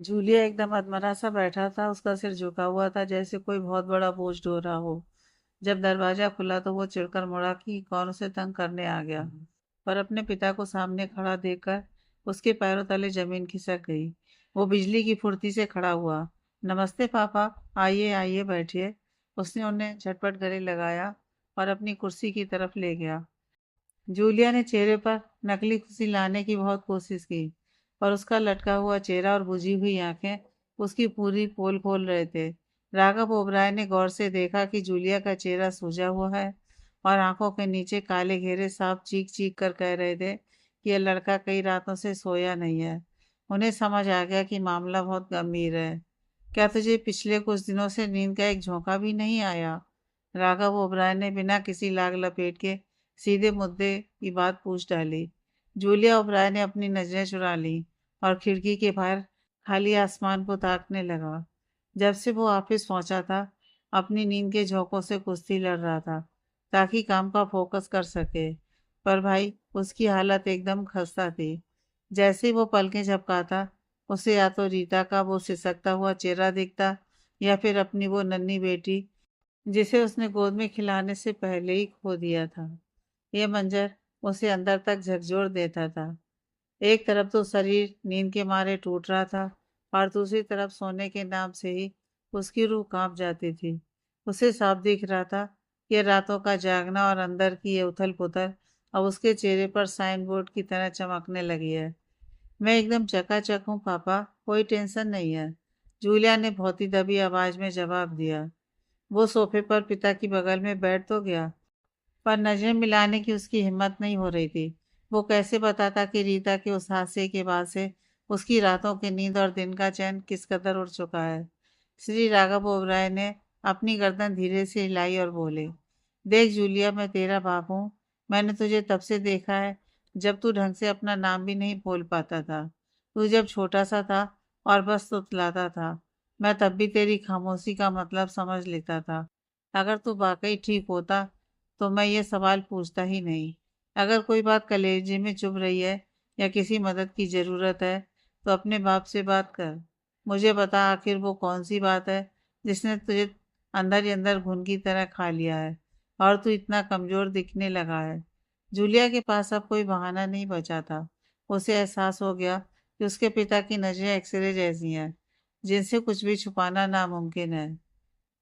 Julia एकदम अधमरा सा बैठा था। उसका सिर झुका हुआ था, जैसे कोई बहुत बड़ा बोझ ढो रहा हो। जब दरवाजा खुला तो वो चिढ़कर मुड़ा कि कौन उसे तंग करने आ गया। पर अपने पिता को सामने खड़ा देखकर उसके पैरों तले जमीन खिसक गई। वो बिजली की फुर्ती से खड़ा हुआ। नमस्ते पापा, आइए आइए बैठिए। उसने उन्हें झटपट गले लगाया और अपनी कुर्सी की तरफ ले गया। जूलिया ने चेहरे पर नकली खुशी लाने की बहुत कोशिश की, पर उसका लटका हुआ चेहरा और बुझी हुई आंखें उसकी पूरी पोल खोल रहे थे। राघव ओबराय ने गौर से देखा कि जूलिया का चेहरा सूजा हुआ है और आंखों के नीचे काले घेरे साफ चीख चीख कर कह रहे थे कि यह लड़का कई रातों से सोया नहीं है। उन्हें समझ आ गया कि मामला बहुत गंभीर है। क्या तुझे पिछले कुछ दिनों से नींद का एक झोंका भी नहीं आया? राघव ओबराय ने बिना किसी लाग लपेट के सीधे मुद्दे की बात पूछ डाली। जूलिया ओबराय ने अपनी नजरें चुरा ली और खिड़की के बाहर खाली आसमान को ताकने लगा। जब से वो ऑफिस पहुंचा था, अपनी नींद के झोंकों से कुश्ती लड़ रहा था ताकि काम का फोकस कर सके। पर भाई, उसकी हालत एकदम खस्ता थी। जैसे ही वो पलकें झपकाता, उसे या तो रीता का वो सिसकता हुआ चेहरा दिखता या फिर अपनी वो नन्ही बेटी जिसे उसने गोद में खिलाने से पहले ही खो दिया था। ये मंजर उसे अंदर तक झकझोर देता था। एक तरफ तो शरीर नींद के मारे टूट रहा था और दूसरी तरफ सोने के नाम से ही उसकी रूह कांप जाती थी। उसे साफ दिख रहा था कि रातों का जागना और अंदर की ये उथल पुथल अब उसके चेहरे पर साइन बोर्ड की तरह चमकने लगी है। मैं एकदम चकाचक हूँ पापा, कोई टेंशन नहीं है, जूलिया ने बहुत ही दबी आवाज में जवाब दिया। वो सोफे पर पिता की बगल में बैठ तो गया, पर नजरें मिलाने की उसकी हिम्मत नहीं हो रही थी। वो कैसे बताता कि रीता के उस हादसे के बाद से उसकी रातों की नींद और दिन का चैन किस कदर उड़ चुका है। श्री राघव ओबराय ने अपनी गर्दन धीरे से हिलाई और बोले, देख जूलिया, मैं तेरा बाप हूँ। मैंने तुझे तब से देखा है जब तू ढंग से अपना नाम भी नहीं बोल पाता था। तू जब छोटा सा था और बस तुतलाता था, मैं तब भी तेरी खामोशी का मतलब समझ लेता था। अगर तू वाकई ठीक होता तो मैं ये सवाल पूछता ही नहीं। अगर कोई बात कलेजे में चुभ रही है या किसी मदद की ज़रूरत है तो अपने बाप से बात कर। मुझे बता, आखिर वो कौन सी बात है जिसने तुझे अंदर ही अंदर घुन की तरह खा लिया है और तू इतना कमज़ोर दिखने लगा है। जूलिया के पास अब कोई बहाना नहीं बचा था। उसे एहसास हो गया कि उसके पिता की नज़रें एक्सरे जैसी हैं, जिनसे कुछ भी छुपाना नामुमकिन है।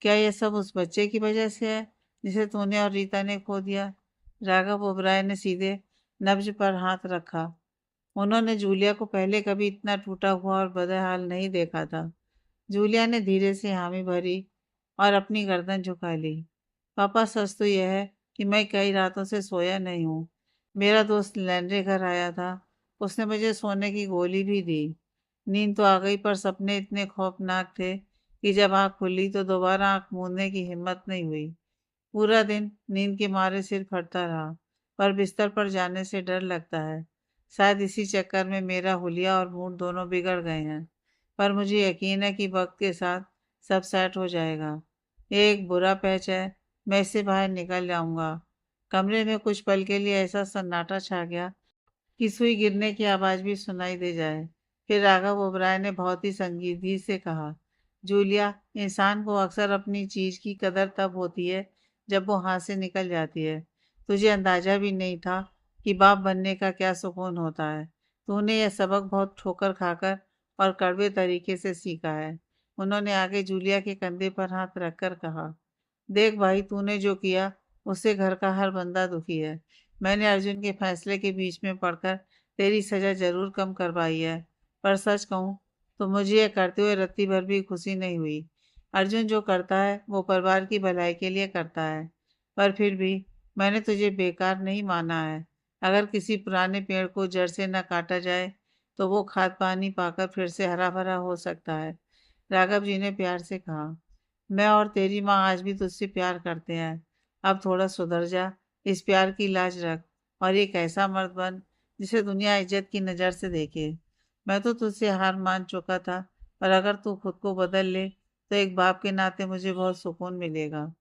क्या ये सब उस बच्चे की वजह से है जिसे तूने और रीता ने खो दिया? राघव ओबराय ने सीधे नब्ज पर हाथ रखा। उन्होंने जूलिया को पहले कभी इतना टूटा हुआ और बदहाल नहीं देखा था। जूलिया ने धीरे से हामी भरी और अपनी गर्दन झुका ली। पापा, सच तो यह है कि मैं कई रातों से सोया नहीं हूँ। मेरा दोस्त लैंड्रे घर आया था। उसने मुझे सोने की गोली भी दी। नींद तो आ गई, पर सपने इतने खौफनाक थे कि जब आँख खुली तो दोबारा आँख मूंदने की हिम्मत नहीं हुई। पूरा दिन नींद के मारे सिर फटता रहा, पर बिस्तर पर जाने से डर लगता है। शायद इसी चक्कर में मेरा हुलिया और मूड दोनों बिगड़ गए हैं। पर मुझे यकीन है कि वक्त के साथ सब सेट हो जाएगा। ये एक बुरा पैच है, मैं इससे बाहर निकल जाऊंगा। कमरे में कुछ पल के लिए ऐसा सन्नाटा छा गया कि सुई गिरने की आवाज़ भी सुनाई दे जाए। फिर राघव ओबराय ने बहुत ही संजीदगी से कहा, जूलिया, इंसान को अक्सर अपनी चीज़ की कदर तब होती है जब वो हाथ से निकल जाती है। तुझे अंदाजा भी नहीं था कि बाप बनने का क्या सुकून होता है। तूने यह सबक बहुत ठोकर खाकर और कड़वे तरीके से सीखा है। उन्होंने आगे जूलिया के कंधे पर हाथ रखकर कहा, देख भाई, तूने जो किया उससे घर का हर बंदा दुखी है। मैंने अर्जुन के फैसले के बीच में पड़कर तेरी सजा जरूर कम करवाई है, पर सच कहूँ तो मुझे यह करते हुए रत्ती भर भी खुशी नहीं हुई। अर्जुन जो करता है वो परिवार की भलाई के लिए करता है, पर फिर भी मैंने तुझे बेकार नहीं माना है। अगर किसी पुराने पेड़ को जड़ से न काटा जाए तो वो खाद पानी पाकर फिर से हरा भरा हो सकता है। राघव जी ने प्यार से कहा, मैं और तेरी माँ आज भी तुझसे प्यार करते हैं। अब थोड़ा सुधर जा, इस प्यार की लाज रख और एक ऐसा मर्द बन जिसे दुनिया इज्जत की नज़र से देखे। मैं तो तुझसे हार मान चुका था, पर अगर तू खुद को बदल ले तो एक बाप के नाते मुझे बहुत सुकून मिलेगा।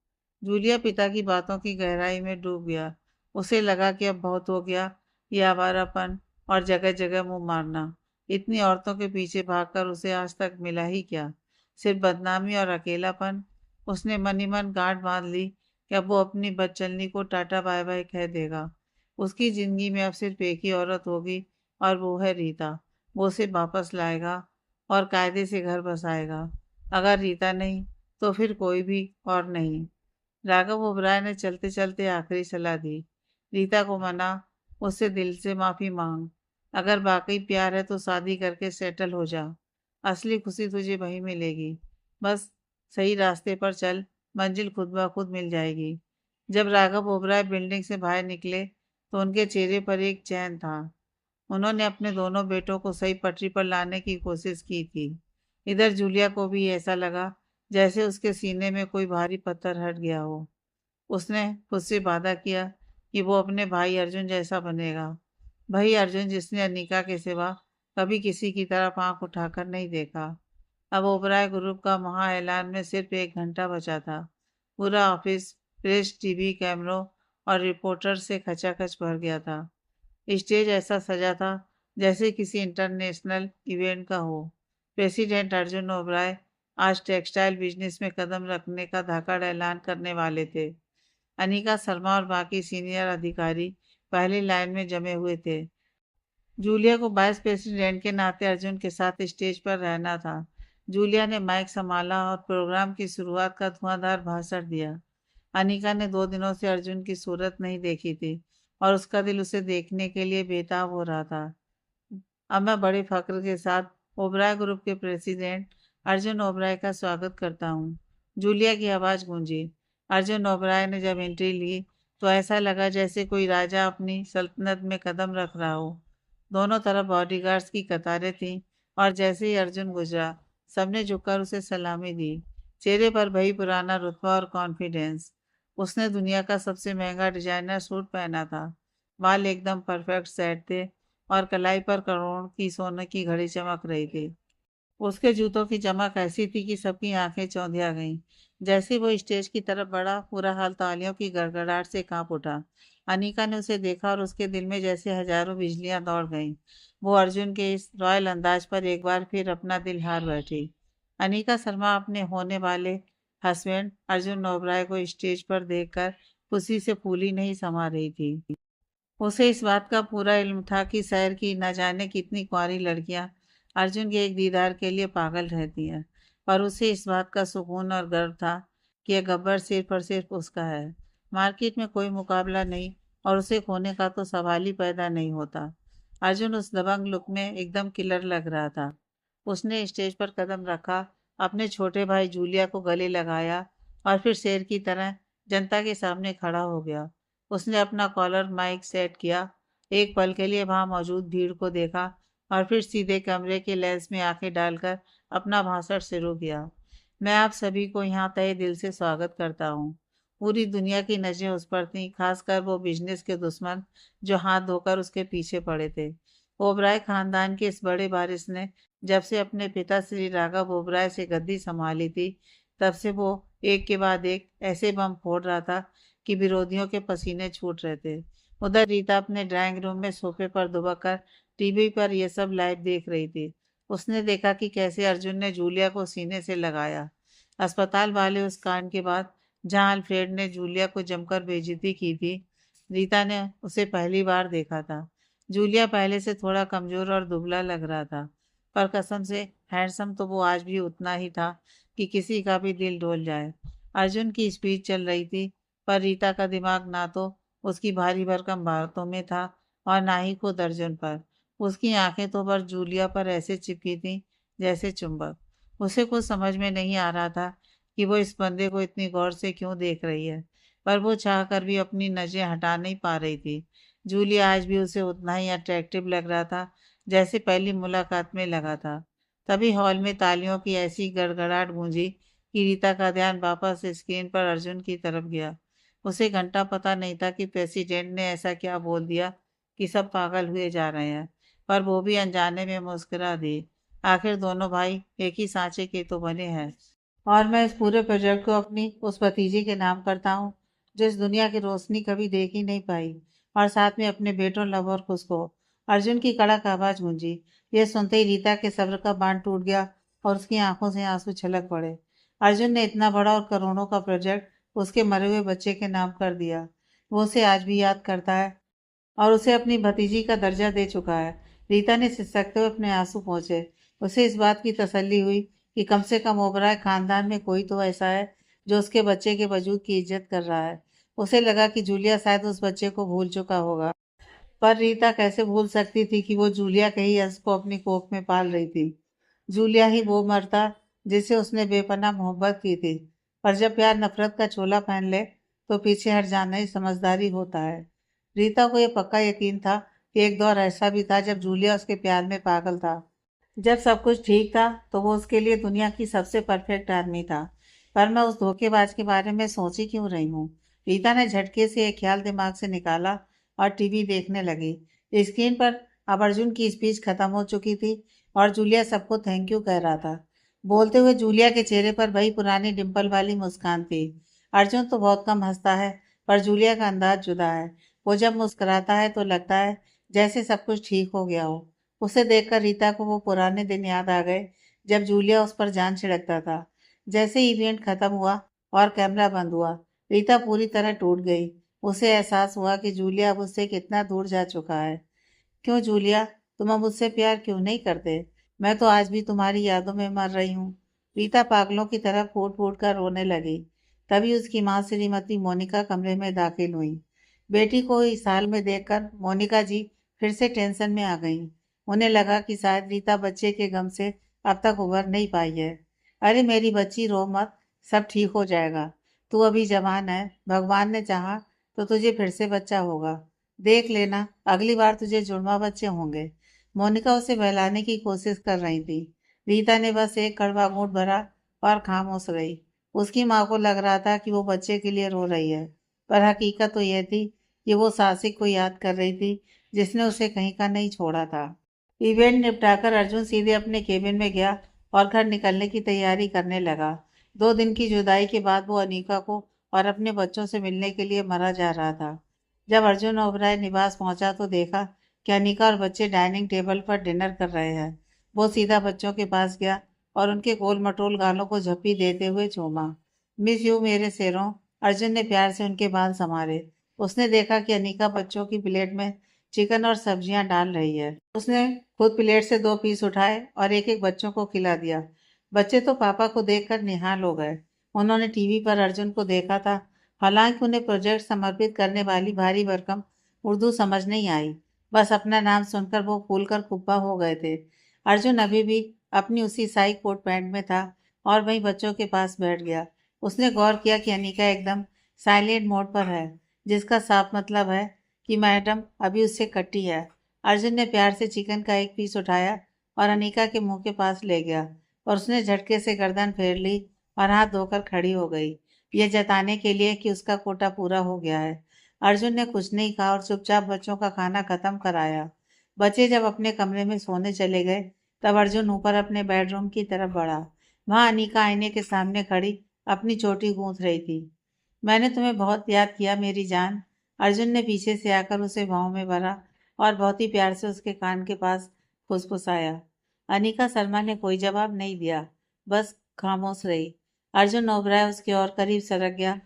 जूलिया पिता की बातों की गहराई में डूब गया। उसे लगा कि अब बहुत हो गया, ये आवारापन और जगह जगह मुंह मारना। इतनी औरतों के पीछे भागकर उसे आज तक मिला ही क्या? सिर्फ बदनामी और अकेलापन। उसने मन ही मन गांठ बांध ली कि अब वो अपनी बदचलनी को टाटा बाय बाय कह देगा। उसकी जिंदगी में अब सिर्फ एक ही औरत होगी और वो है रीता। वो उसे वापस लाएगा और कायदे से घर बसाएगा। अगर रीता नहीं तो फिर कोई भी और नहीं। राघव ओबराय ने चलते चलते आखिरी सलाह दी। रीता को मना, उससे दिल से माफी मांग। अगर वाकई प्यार है तो शादी करके सेटल हो जा। असली खुशी तुझे वहीं मिलेगी। बस सही रास्ते पर चल, मंजिल खुद ब खुद मिल जाएगी। जब राघव ओबराय बिल्डिंग से बाहर निकले तो उनके चेहरे पर एक चैन था। उन्होंने अपने दोनों बेटों को सही पटरी पर लाने की कोशिश की थी। इधर जूलिया को भी ऐसा लगा जैसे उसके सीने में कोई भारी पत्थर हट गया हो। उसने खुद से वादा किया कि वो अपने भाई अर्जुन जैसा बनेगा। भाई अर्जुन जिसने अनिका के सिवा कभी किसी की तरफ आंख उठाकर नहीं देखा। अब ओबराय ग्रुप का महा ऐलान में सिर्फ 1 घंटा बचा था। पूरा ऑफिस प्रेस, टीवी कैमरों और रिपोर्टर से खचाखच भर गया था। स्टेज ऐसा सजा था जैसे किसी इंटरनेशनल इवेंट का हो। प्रेसिडेंट अर्जुन ओबराय आज टेक्सटाइल बिजनेस में कदम रखने का धाकड़ ऐलान करने वाले थे। अनिका शर्मा और बाकी सीनियर अधिकारी पहली लाइन में जमे हुए थे। जूलिया को वाइस प्रेसिडेंट के नाते अर्जुन के साथ स्टेज पर रहना था। जूलिया ने माइक संभाला और प्रोग्राम की शुरुआत का धुआंधार भाषण दिया। अनिका ने 2 दिनों से अर्जुन की सूरत नहीं देखी थी और उसका दिल उसे देखने के लिए बेताब हो रहा था। अब मैं बड़े फख्र के साथ ओबराय ग्रुप के प्रेसिडेंट अर्जुन ओबराय का स्वागत करता हूँ। जूलिया की आवाज़ गूंजी। अर्जुन ओबराय ने जब एंट्री ली तो ऐसा लगा जैसे कोई राजा अपनी सल्तनत में कदम रख रहा हो। दोनों तरफ बॉडीगार्ड्स की कतारें थीं और जैसे ही अर्जुन गुजरा सबने झुककर उसे सलामी दी। चेहरे पर वही पुराना रुतबा और कॉन्फिडेंस। उसने दुनिया का सबसे महंगा डिजाइनर सूट पहना था। बाल एकदम परफेक्ट सेट थे और कलाई पर करोड़ की सोने की घड़ी चमक रही थी। उसके जूतों की चमक ऐसी थी कि सबकी आंखें चौंधिया गईं। जैसे वो स्टेज की तरफ बढ़ा, पूरा हाल तालियों की गड़गड़ाहट से कांप उठा। अनीका ने उसे देखा और उसके दिल में जैसे हजारों बिजलियां दौड़ गईं। वो अर्जुन के इस रॉयल अंदाज पर एक बार फिर अपना दिल हार बैठी। अनीका शर्मा अपने होने वाले हस्बैंड अर्जुन ओबराय को स्टेज पर देखकर खुशी से फूली नहीं समा रही थी। उसे इस बात का पूरा इल्म था कि शहर की न जाने कितनी कुंवारी लड़कियां अर्जुन के एक दीदार के लिए पागल रहती हैं, पर उसे इस बात का सुकून और गर्व था कि यह गब्बर सिर्फ और सिर्फ उसका है। मार्केट में कोई मुकाबला नहीं और उसे खोने का तो सवाल ही पैदा नहीं होता। अर्जुन उस दबंग लुक में एकदम किलर लग रहा था। उसने स्टेज पर कदम रखा, अपने छोटे भाई जूलिया को गले लगाया और फिर शेर की तरह जनता के सामने खड़ा हो गया। उसने अपना कॉलर माइक सेट किया, एक पल के लिए वहां मौजूद भीड़ को देखा और फिर सीधे कमरे के लेंस में आंखें डालकर अपना भाषण शुरू किया। मैं आप सभी को यहाँ तहे दिल से स्वागत करता हूँ। पूरी दुनिया की नजरें उस पर थीं, खासकर वो बिजनेस के दुश्मन जो हाथ धोकर उसके पीछे पड़े थे। ओबराय खानदान के इस बड़े वारिस ने जब से अपने पिता श्री राघव ओबराय से गद्दी संभाली थी, तब से वो एक के बाद एक ऐसे बम फोड़ रहा था कि विरोधियों के पसीने छूट रहे थे। उधर रीता अपने ड्राइंग रूम में सोफे पर दुबक कर टीवी पर यह सब लाइव देख रही थी। उसने देखा कि कैसे अर्जुन ने जूलिया को सीने से लगाया। अस्पताल वाले उस कांड के बाद जहां अल्फ्रेड ने जूलिया को जमकर बेइज्जती की थी, रीता ने उसे पहली बार देखा था। जूलिया पहले से थोड़ा कमजोर और दुबला लग रहा था, पर कसम से हैंडसम तो वो आज भी उतना ही था कि किसी का भी दिल डोल जाए। अर्जुन की स्पीच चल रही थी, पर रीता का दिमाग ना तो उसकी भारी भरकम बातों में था और ना ही खुद अर्जुन पर। उसकी आंखें तो बस जूलिया पर ऐसे चिपकी थीं जैसे चुंबक। उसे कुछ समझ में नहीं आ रहा था कि वो इस बंदे को इतनी गौर से क्यों देख रही है, पर वो चाह कर भी अपनी नजरें हटा नहीं पा रही थी। जूलिया आज भी उसे उतना ही अट्रैक्टिव लग रहा था जैसे पहली मुलाकात में लगा था। तभी हॉल में तालियों की ऐसी गड़गड़ाहट गूंजी कि रीता का ध्यान वापस स्क्रीन पर अर्जुन की तरफ गया। उसे घंटा पता नहीं था कि प्रेसिडेंट ने ऐसा क्या बोल दिया कि सब पागल हुए जा रहे हैं, पर वो भी अनजाने में मुस्कुरा दी। आखिर दोनों भाई एक ही सांचे के तो बने हैं। और मैं इस पूरे प्रोजेक्ट को अपनी उस भतीजी के नाम करता हूँ जो इस दुनिया की रोशनी कभी देख ही नहीं पाई, और साथ में अपने बेटों लव और खुश को। अर्जुन की कड़क आवाज गूंजी। यह सुनते ही रीता के सब्र का बांध टूट गया और उसकी आंखों से आंसू छलक पड़े। अर्जुन ने इतना बड़ा और करोड़ों का प्रोजेक्ट उसके मरे हुए बच्चे के नाम कर दिया। वो उसे आज भी याद करता है और उसे अपनी भतीजी का दर्जा दे चुका है। रीता ने सिसकते हुए अपने आंसू पोंछे। उसे इस बात की तसल्ली हुई कि कम से कम ओबराय खानदान में कोई तो ऐसा है जो उसके बच्चे के वजूद की इज्जत कर रहा है। उसे लगा कि जूलिया शायद उस बच्चे को भूल चुका होगा, पर रीता कैसे भूल सकती थी कि वो जूलिया के ही अंश को अपनी कोख में पाल रही थी। जूलिया ही वो मर्दा जिसे उसने बेपनाह मोहब्बत की थी। पर जब प्यार नफरत का चोला पहन ले तो पीछे हट जाना ही समझदारी होता है। रीता को यह पक्का यकीन था कि एक दौर ऐसा भी था जब जूलिया उसके प्यार में पागल था। जब सब कुछ ठीक था तो वो उसके लिए दुनिया की सबसे परफेक्ट आदमी था। पर मैं उस धोखेबाज के बारे में सोच ही क्यों रही हूँ। रीता ने झटके से एक ख्याल दिमाग से निकाला और टीवी देखने लगी। स्क्रीन पर अब अर्जुन की स्पीच खत्म हो चुकी थी और जूलिया सबको थैंक यू कह रहा था। बोलते हुए जूलिया के चेहरे पर वही पुरानी डिम्पल वाली मुस्कान थी। अर्जुन तो बहुत कम हंसता है, पर जूलिया का अंदाज जुदा है। वो जब मुस्कुराता है तो लगता है जैसे सब कुछ ठीक हो गया हो। उसे देखकर रीता को वो पुराने दिन याद आ गए जब जूलिया उस पर जान छिड़कता था। जैसे इवेंट खत्म हुआ और कैमरा बंद हुआ, रीता पूरी तरह टूट गई। उसे एहसास हुआ कि जूलिया अब उससे कितना दूर जा चुका है। क्यों जूलिया, तुम अब मुझसे प्यार क्यों नहीं करते? मैं तो आज भी तुम्हारी यादों में मर रही हूँ। रीता पागलों की तरह फूट फूट कर रोने लगी। तभी उसकी माँ श्रीमती मोनिका कमरे में दाखिल हुई। बेटी को इस हाल में देखकर मोनिका जी फिर से टेंशन में आ गईं। उन्हें लगा कि शायद रीता बच्चे के गम से अब तक उबर नहीं पाई है। अरे मेरी बच्ची, रो मत, सब ठीक हो जाएगा। तू अभी जवान है, भगवान ने चाहा तो तुझे फिर से बच्चा होगा। देख लेना, अगली बार तुझे जुड़वा बच्चे होंगे। मोनिका उसे बहलाने की कोशिश कर रही थी। रीता ने बस एक कड़वा घूंट भरा और खामोश रही। उसकी माँ को लग रहा था कि वो बच्चे के लिए रो रही है, पर हकीकत तो यह थी कि वो सासिक को याद कर रही थी जिसने उसे कहीं का नहीं छोड़ा था। इवेंट निपटाकर अर्जुन सीधे अपने केबिन में गया और घर निकलने की तैयारी करने लगा। 2 दिन की जुदाई के बाद वो अनीका को और अपने बच्चों से मिलने के लिए मरा जा रहा था। जब अर्जुन ओबराय निवास पहुंचा तो देखा कि अनीका और बच्चे डाइनिंग टेबल पर डिनर कर रहे हैं। वो सीधा बच्चों के पास गया और उनके गोल मटोल गालों को झप्पी देते हुए चूमा। मिस यू मेरे शेरों। अर्जुन ने प्यार से उनके बाल संवारे। उसने देखा कि अनीका बच्चों की प्लेट में चिकन और सब्जियां डाल रही है। उसने खुद प्लेट से 2 पीस उठाए और एक एक बच्चों को खिला दिया। बच्चे तो पापा को देखकर निहाल हो गए। उन्होंने टीवी पर अर्जुन को देखा था। हालांकि उन्हें प्रोजेक्ट समर्पित करने वाली भारी भरकम उर्दू समझ नहीं आई। बस अपना नाम सुनकर वो फूल कर कुप्पा हो गए थे। अर्जुन अभी भी अपनी उसी साई कोट पैंट में था और वहीं बच्चों के पास बैठ गया। उसने गौर किया कि अनीका एकदम साइलेंट मोड पर है, जिसका साफ मतलब है कि मैडम अभी उससे कटी है। अर्जुन ने प्यार से चिकन का एक पीस उठाया और अनीका के मुंह के पास ले गया और उसने झटके से गर्दन फेर ली और हाथ धोकर खड़ी हो गई, यह जताने के लिए कि उसका कोटा पूरा हो गया है। अर्जुन ने कुछ नहीं कहा और चुपचाप बच्चों का खाना खत्म कराया। बच्चे जब अपने कमरे में सोने चले गए तब अर्जुन ऊपर अपने बेडरूम की तरफ बढ़ा। वहां अनीका आईने के सामने खड़ी अपनी चोटी गूंथ रही थी। मैंने तुम्हें बहुत याद किया मेरी जान। अर्जुन ने पीछे से आकर उसे बाहों में भरा और बहुत ही प्यार से उसके कान के पास फुसफुसाया। अनीका शर्मा ने कोई जवाब नहीं दिया, बस खामोश रही। अर्जुन ओबराय उसके और करीब सरक गया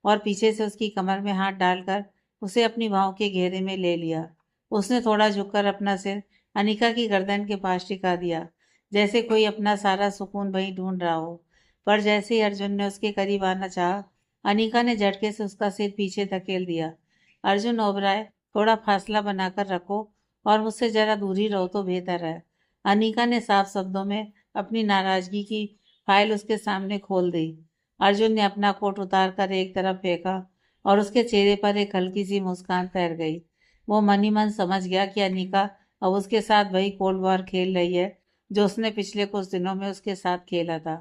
और पीछे से उसकी कमर में हाथ डालकर उसे अपनी बाहों के घेरे में ले लिया। उसने थोड़ा झुककर अपना सिर अनीका की गर्दन के पास टिका दिया, जैसे कोई अपना सारा सुकून वहीं ढूंढ रहा हो। पर जैसे ही अर्जुन ने उसके करीब आना चाहा, अनीका ने झटके से उसका सिर पीछे धकेल दिया। अर्जुन ओबराय, थोड़ा फासला बनाकर रखो और मुझसे जरा दूरी रहो तो बेहतर है। अनीका ने साफ शब्दों में अपनी नाराजगी की फाइल उसके सामने खोल दी। अर्जुन ने अपना कोट उतार कर एक तरफ फेंका और उसके चेहरे पर एक हल्की सी मुस्कान तैर गई। वो मन ही मन समझ गया कि अनीका अब उसके साथ वही कोल्ड वॉर खेल रही है जो उसने पिछले कुछ दिनों में उसके साथ खेला था।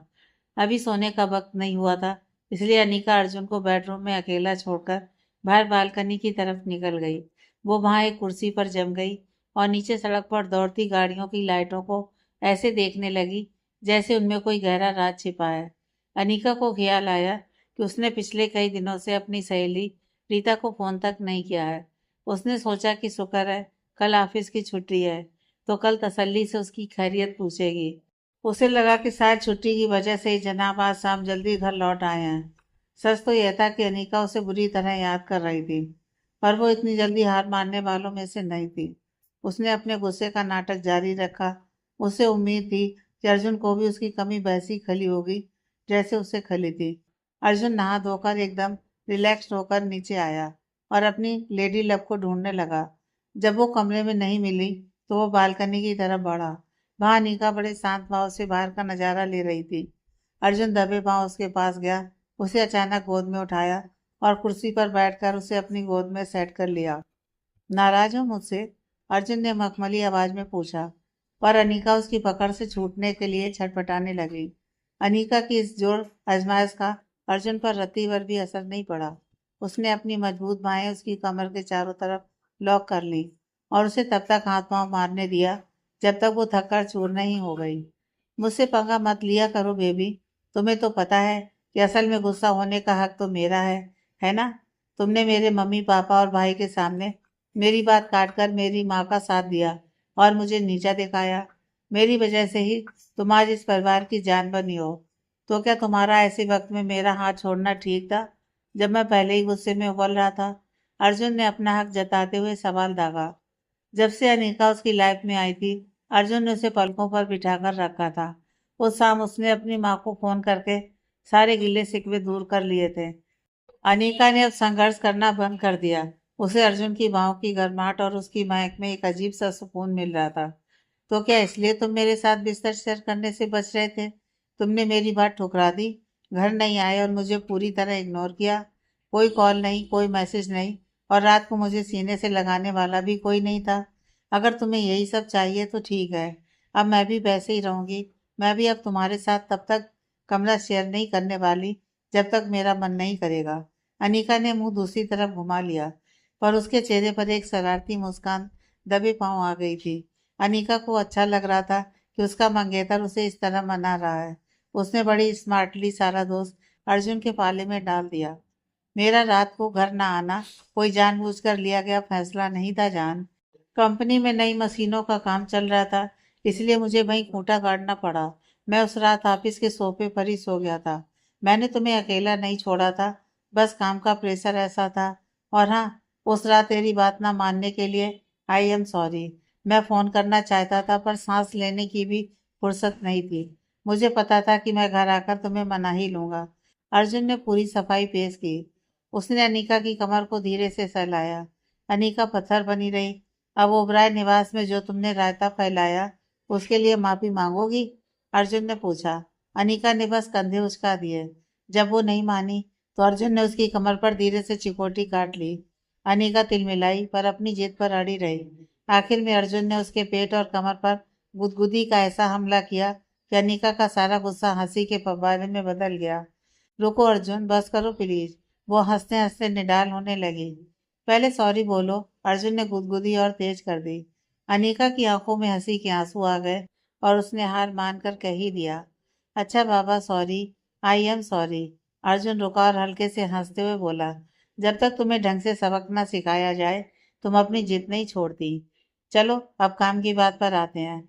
अभी सोने का वक्त नहीं हुआ था, इसलिए अनीका अर्जुन को बेडरूम में अकेला छोड़कर बाहर बालकनी की तरफ निकल गई। वो वहां एक कुर्सी पर जम गई और नीचे सड़क पर दौड़ती गाड़ियों की लाइटों को ऐसे देखने लगी जैसे उनमें कोई गहरा राज छिपा है। अनीका को ख्याल आया कि उसने पिछले कई दिनों से अपनी सहेली रीता को फोन तक नहीं किया है। उसने सोचा कि शुक्र है कल ऑफिस की छुट्टी है तो कल तसल्ली से उसकी खैरियत पूछेगी। उसे लगा कि शायद छुट्टी की वजह से ही जनाब आज शाम जल्दी घर लौट आए हैं। सच तो यह था कि अनीका उसे बुरी तरह याद कर रही थी, पर वो इतनी जल्दी हार मानने वालों में से नहीं थी। उसने अपने गुस्से का नाटक जारी रखा। उसे उम्मीद थी कि अर्जुन को भी उसकी कमी वैसी खली होगी जैसे उसे खली थी। अर्जुन नहा धोकर एकदम रिलैक्स होकर नीचे आया और अपनी लेडी लव को ढूंढने लगा। जब वो कमरे में नहीं मिली तो वो बालकनी की तरफ बढ़ा। वहां अनीका बड़े शांत भाव से बाहर का नजारा ले रही थी। अर्जुन दबे पांव उसके पास गया, उसे अचानक गोद में उठाया और कुर्सी पर बैठकर उसे अपनी गोद में सेट कर लिया। नाराज हो मुझसे? अर्जुन ने मखमली आवाज में पूछा। पर अनीका उसकी पकड़ से छूटने के लिए छटपटाने लगी। अनीका की इस जोर आजमाइश का अर्जुन पर रत्ती भर भी असर नहीं पड़ा। उसने अपनी मजबूत बाहें उसकी कमर के चारों तरफ लॉक कर ली और उसे तब तक हाथ पांव मारने दिया जब तक वो थककर चूर नहीं हो गई। मुझसे पंगा मत लिया करो बेबी। तुम्हें तो पता है कि असल में गुस्सा होने का हक तो मेरा है ना? तुमने मेरे मम्मी पापा और भाई के सामने मेरी बात काटकर मेरी माँ का साथ दिया और मुझे नीचा दिखाया। मेरी वजह से ही तुम आज इस परिवार की जान बनी हो। तो क्या तुम्हारा ऐसे वक्त में मेरा हाथ छोड़ना ठीक था, जब मैं पहले ही गुस्से में उबल रहा था? अर्जुन ने अपना हक जताते हुए सवाल दागा। जब से अनीका उसकी लाइफ में आई थी, अर्जुन ने उसे पलकों पर बिठाकर रखा था। उस शाम उसने अपनी माँ को फोन करके सारे गिले शिकवे दूर कर लिए थे। अनीका ने अब संघर्ष करना बंद कर दिया। उसे अर्जुन की बाहों की गर्माहट और उसकी महक में एक अजीब सा सुकून मिल रहा था। तो क्या इसलिए तुम मेरे साथ बिस्तर शेयर करने से बच रहे थे? तुमने मेरी बात ठुकरा दी, घर नहीं आए और मुझे पूरी तरह इग्नोर किया। कोई कॉल नहीं, कोई मैसेज नहीं, और रात को मुझे सीने से लगाने वाला भी कोई नहीं था। अगर तुम्हें यही सब चाहिए तो ठीक है, अब मैं भी वैसे ही रहूंगी। मैं भी अब तुम्हारे साथ तब तक कमरा शेयर नहीं करने वाली जब तक मेरा मन नहीं करेगा। अनीका ने मुंह दूसरी तरफ घुमा लिया, पर उसके चेहरे पर एक शरारती मुस्कान दबे पांव आ गई थी। अनीका को अच्छा लग रहा था कि उसका मंगेतर उसे इस तरह मना रहा है। उसने बड़ी स्मार्टली सारा दोष अर्जुन के पाले में डाल दिया। मेरा रात को घर ना आना कोई जानबूझकर लिया गया फैसला नहीं था जान। कंपनी में नई मशीनों का काम चल रहा था, इसलिए मुझे वहीं खूंटा गाड़ना पड़ा। मैं उस रात ऑफिस के सोफे पर ही सो गया था। मैंने तुम्हें अकेला नहीं छोड़ा था, बस काम का प्रेशर ऐसा था। और हाँ, उस रात तेरी बात ना मानने के लिए आई एम सॉरी। मैं फोन करना चाहता था पर सांस लेने की भी फुर्सत नहीं थी। मुझे पता था कि मैं घर आकर तुम्हें मना ही लूंगा। अर्जुन ने पूरी सफाई पेश की। उसने अनीका की कमर को धीरे से सहलाया। अनीका पत्थर बनी रही। अब ओबराय निवास में जो तुमने रायता फैलाया, उसके लिए माफी मांगोगी? अर्जुन ने पूछा। अनीका ने बस कंधे उचका दिए। जब वो नहीं मानी तो अर्जुन ने उसकी कमर पर धीरे से चिकोटी काट ली। अनीका तिलमिलाई पर अपनी जिद पर अड़ी रही। आखिर में अर्जुन ने उसके पेट और कमर पर गुदगुदी का ऐसा हमला किया कि अनीका का सारा गुस्सा हंसी के फव्वारे में बदल गया। रुको अर्जुन, बस करो प्लीज। वो हंसते हंसते निडाल होने लगी। पहले सॉरी बोलो। अर्जुन ने गुदगुदी और तेज कर दी। अनीका की आंखों में हंसी के आंसू आ गए और उसने हार मानकर कह ही दिया। अच्छा बाबा, sorry, I am sorry. Arjun रुका और हल्के से हंसते हुए बोला, जब तक तुम्हें ढंग से सबक ना सिखाया जाए तुम अपनी जिद नहीं छोड़ती। चलो अब काम की बात पर आते हैं।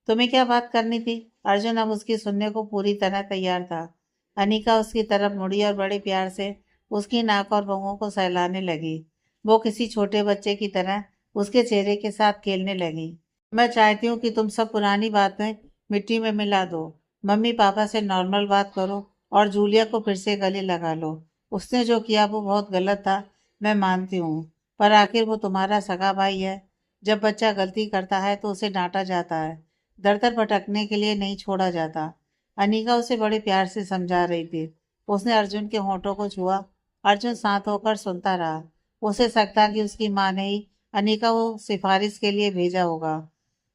तुम्हें क्या बात करनी थी? अर्जुन अब उसकी सुनने को पूरी तरह तैयार था। अनीका उसकी तरफ मुड़ी और बड़े प्यार से उसकी नाक और भौहों को सहलाने लगी। वो किसी छोटे बच्चे की तरह उसके चेहरे के साथ खेलने लगी। मैं चाहती हूँ कि तुम सब पुरानी बातें मिट्टी में मिला दो। मम्मी पापा से नॉर्मल बात करो और जूलिया को फिर से गले लगा लो। उसने जो किया वो बहुत गलत था, मैं मानती हूँ, पर आखिर वो तुम्हारा सगा भाई है। जब बच्चा गलती करता है तो उसे डांटा जाता है, दर दर भटकने के लिए नहीं छोड़ा जाता। अनीका उसे बड़े प्यार से समझा रही थी। उसने अर्जुन के होठों को छुआ। अर्जुन शांत होकर सुनता रहा। उसे सकता कि उसकी माँ ने ही अनीका को सिफारिश के लिए भेजा होगा।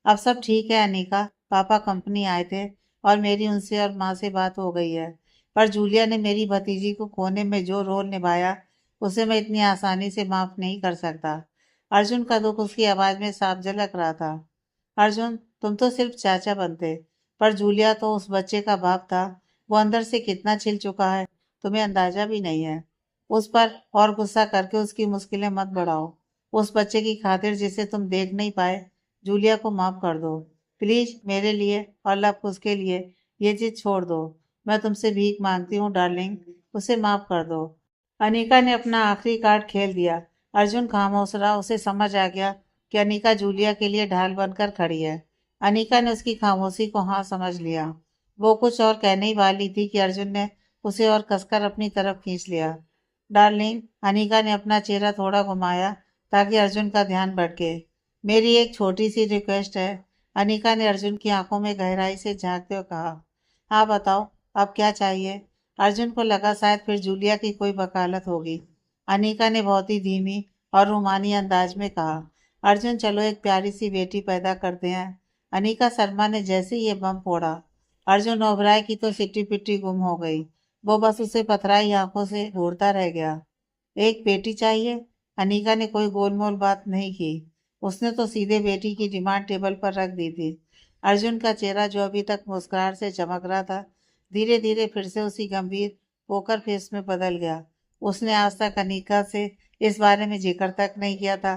अब सब ठीक है अनीका, पापा कंपनी आए थे और मेरी उनसे और माँ से बात हो गई है। पर जूलिया ने मेरी भतीजी को खोने में जो रोल निभाया उसे मैं इतनी आसानी से माफ नहीं कर सकता। अर्जुन का दुख उसकी आवाज में साफ झलक रहा था। अर्जुन, तुम तो सिर्फ चाचा बनते, पर जूलिया तो उस बच्चे का बाप था। वो अंदर से कितना छिल चुका है तुम्हें अंदाजा भी नहीं है। उस पर और गुस्सा करके उसकी मुश्किलें मत बढ़ाओ। उस बच्चे की खातिर जिसे तुम देख नहीं पाए, जूलिया को माफ कर दो। प्लीज मेरे लिए और लव उसके लिए ये जिद छोड़ दो। मैं तुमसे भीख मांगती हूँ डार्लिंग, उसे माफ कर दो। अनिका ने अपना आखिरी कार्ड खेल दिया। अर्जुन खामोश रहा। उसे समझ आ गया कि अनिका जूलिया के लिए ढाल बनकर खड़ी है। अनिका ने उसकी खामोशी को हाँ समझ लिया। वो कुछ और कहने ही वाली थी कि अर्जुन ने उसे और कसकर अपनी तरफ खींच लिया। डार्लिंग, अनिका ने अपना चेहरा थोड़ा घुमाया ताकि अर्जुन का ध्यान भटके। मेरी एक छोटी सी रिक्वेस्ट है। अनिका ने अर्जुन की आंखों में गहराई से झांकते हुए कहा। हाँ बताओ, अब क्या चाहिए? अर्जुन को लगा शायद फिर जूलिया की कोई वकालत होगी। अनिका ने बहुत ही धीमी और रूमानी अंदाज में कहा, अर्जुन चलो एक प्यारी सी बेटी पैदा करते हैं। अनिका शर्मा ने जैसे ही ये बम फोड़ा, अर्जुन ओबराय की तो सिट्टी पिट्टी गुम हो गई। वो बस उसे पथराई आंखों से घूरता रह गया। एक बेटी चाहिए? अनिका ने कोई गोलमोल बात नहीं की। उसने तो सीधे बेटी की डिमांड टेबल पर रख दी थी। अर्जुन का चेहरा जो अभी तक मुस्कुराहट से चमक रहा था, धीरे धीरे फिर से उसी गंभीर पोकर फेस में बदल गया। उसने आज तक अनिका से इस बारे में जिक्र तक नहीं किया था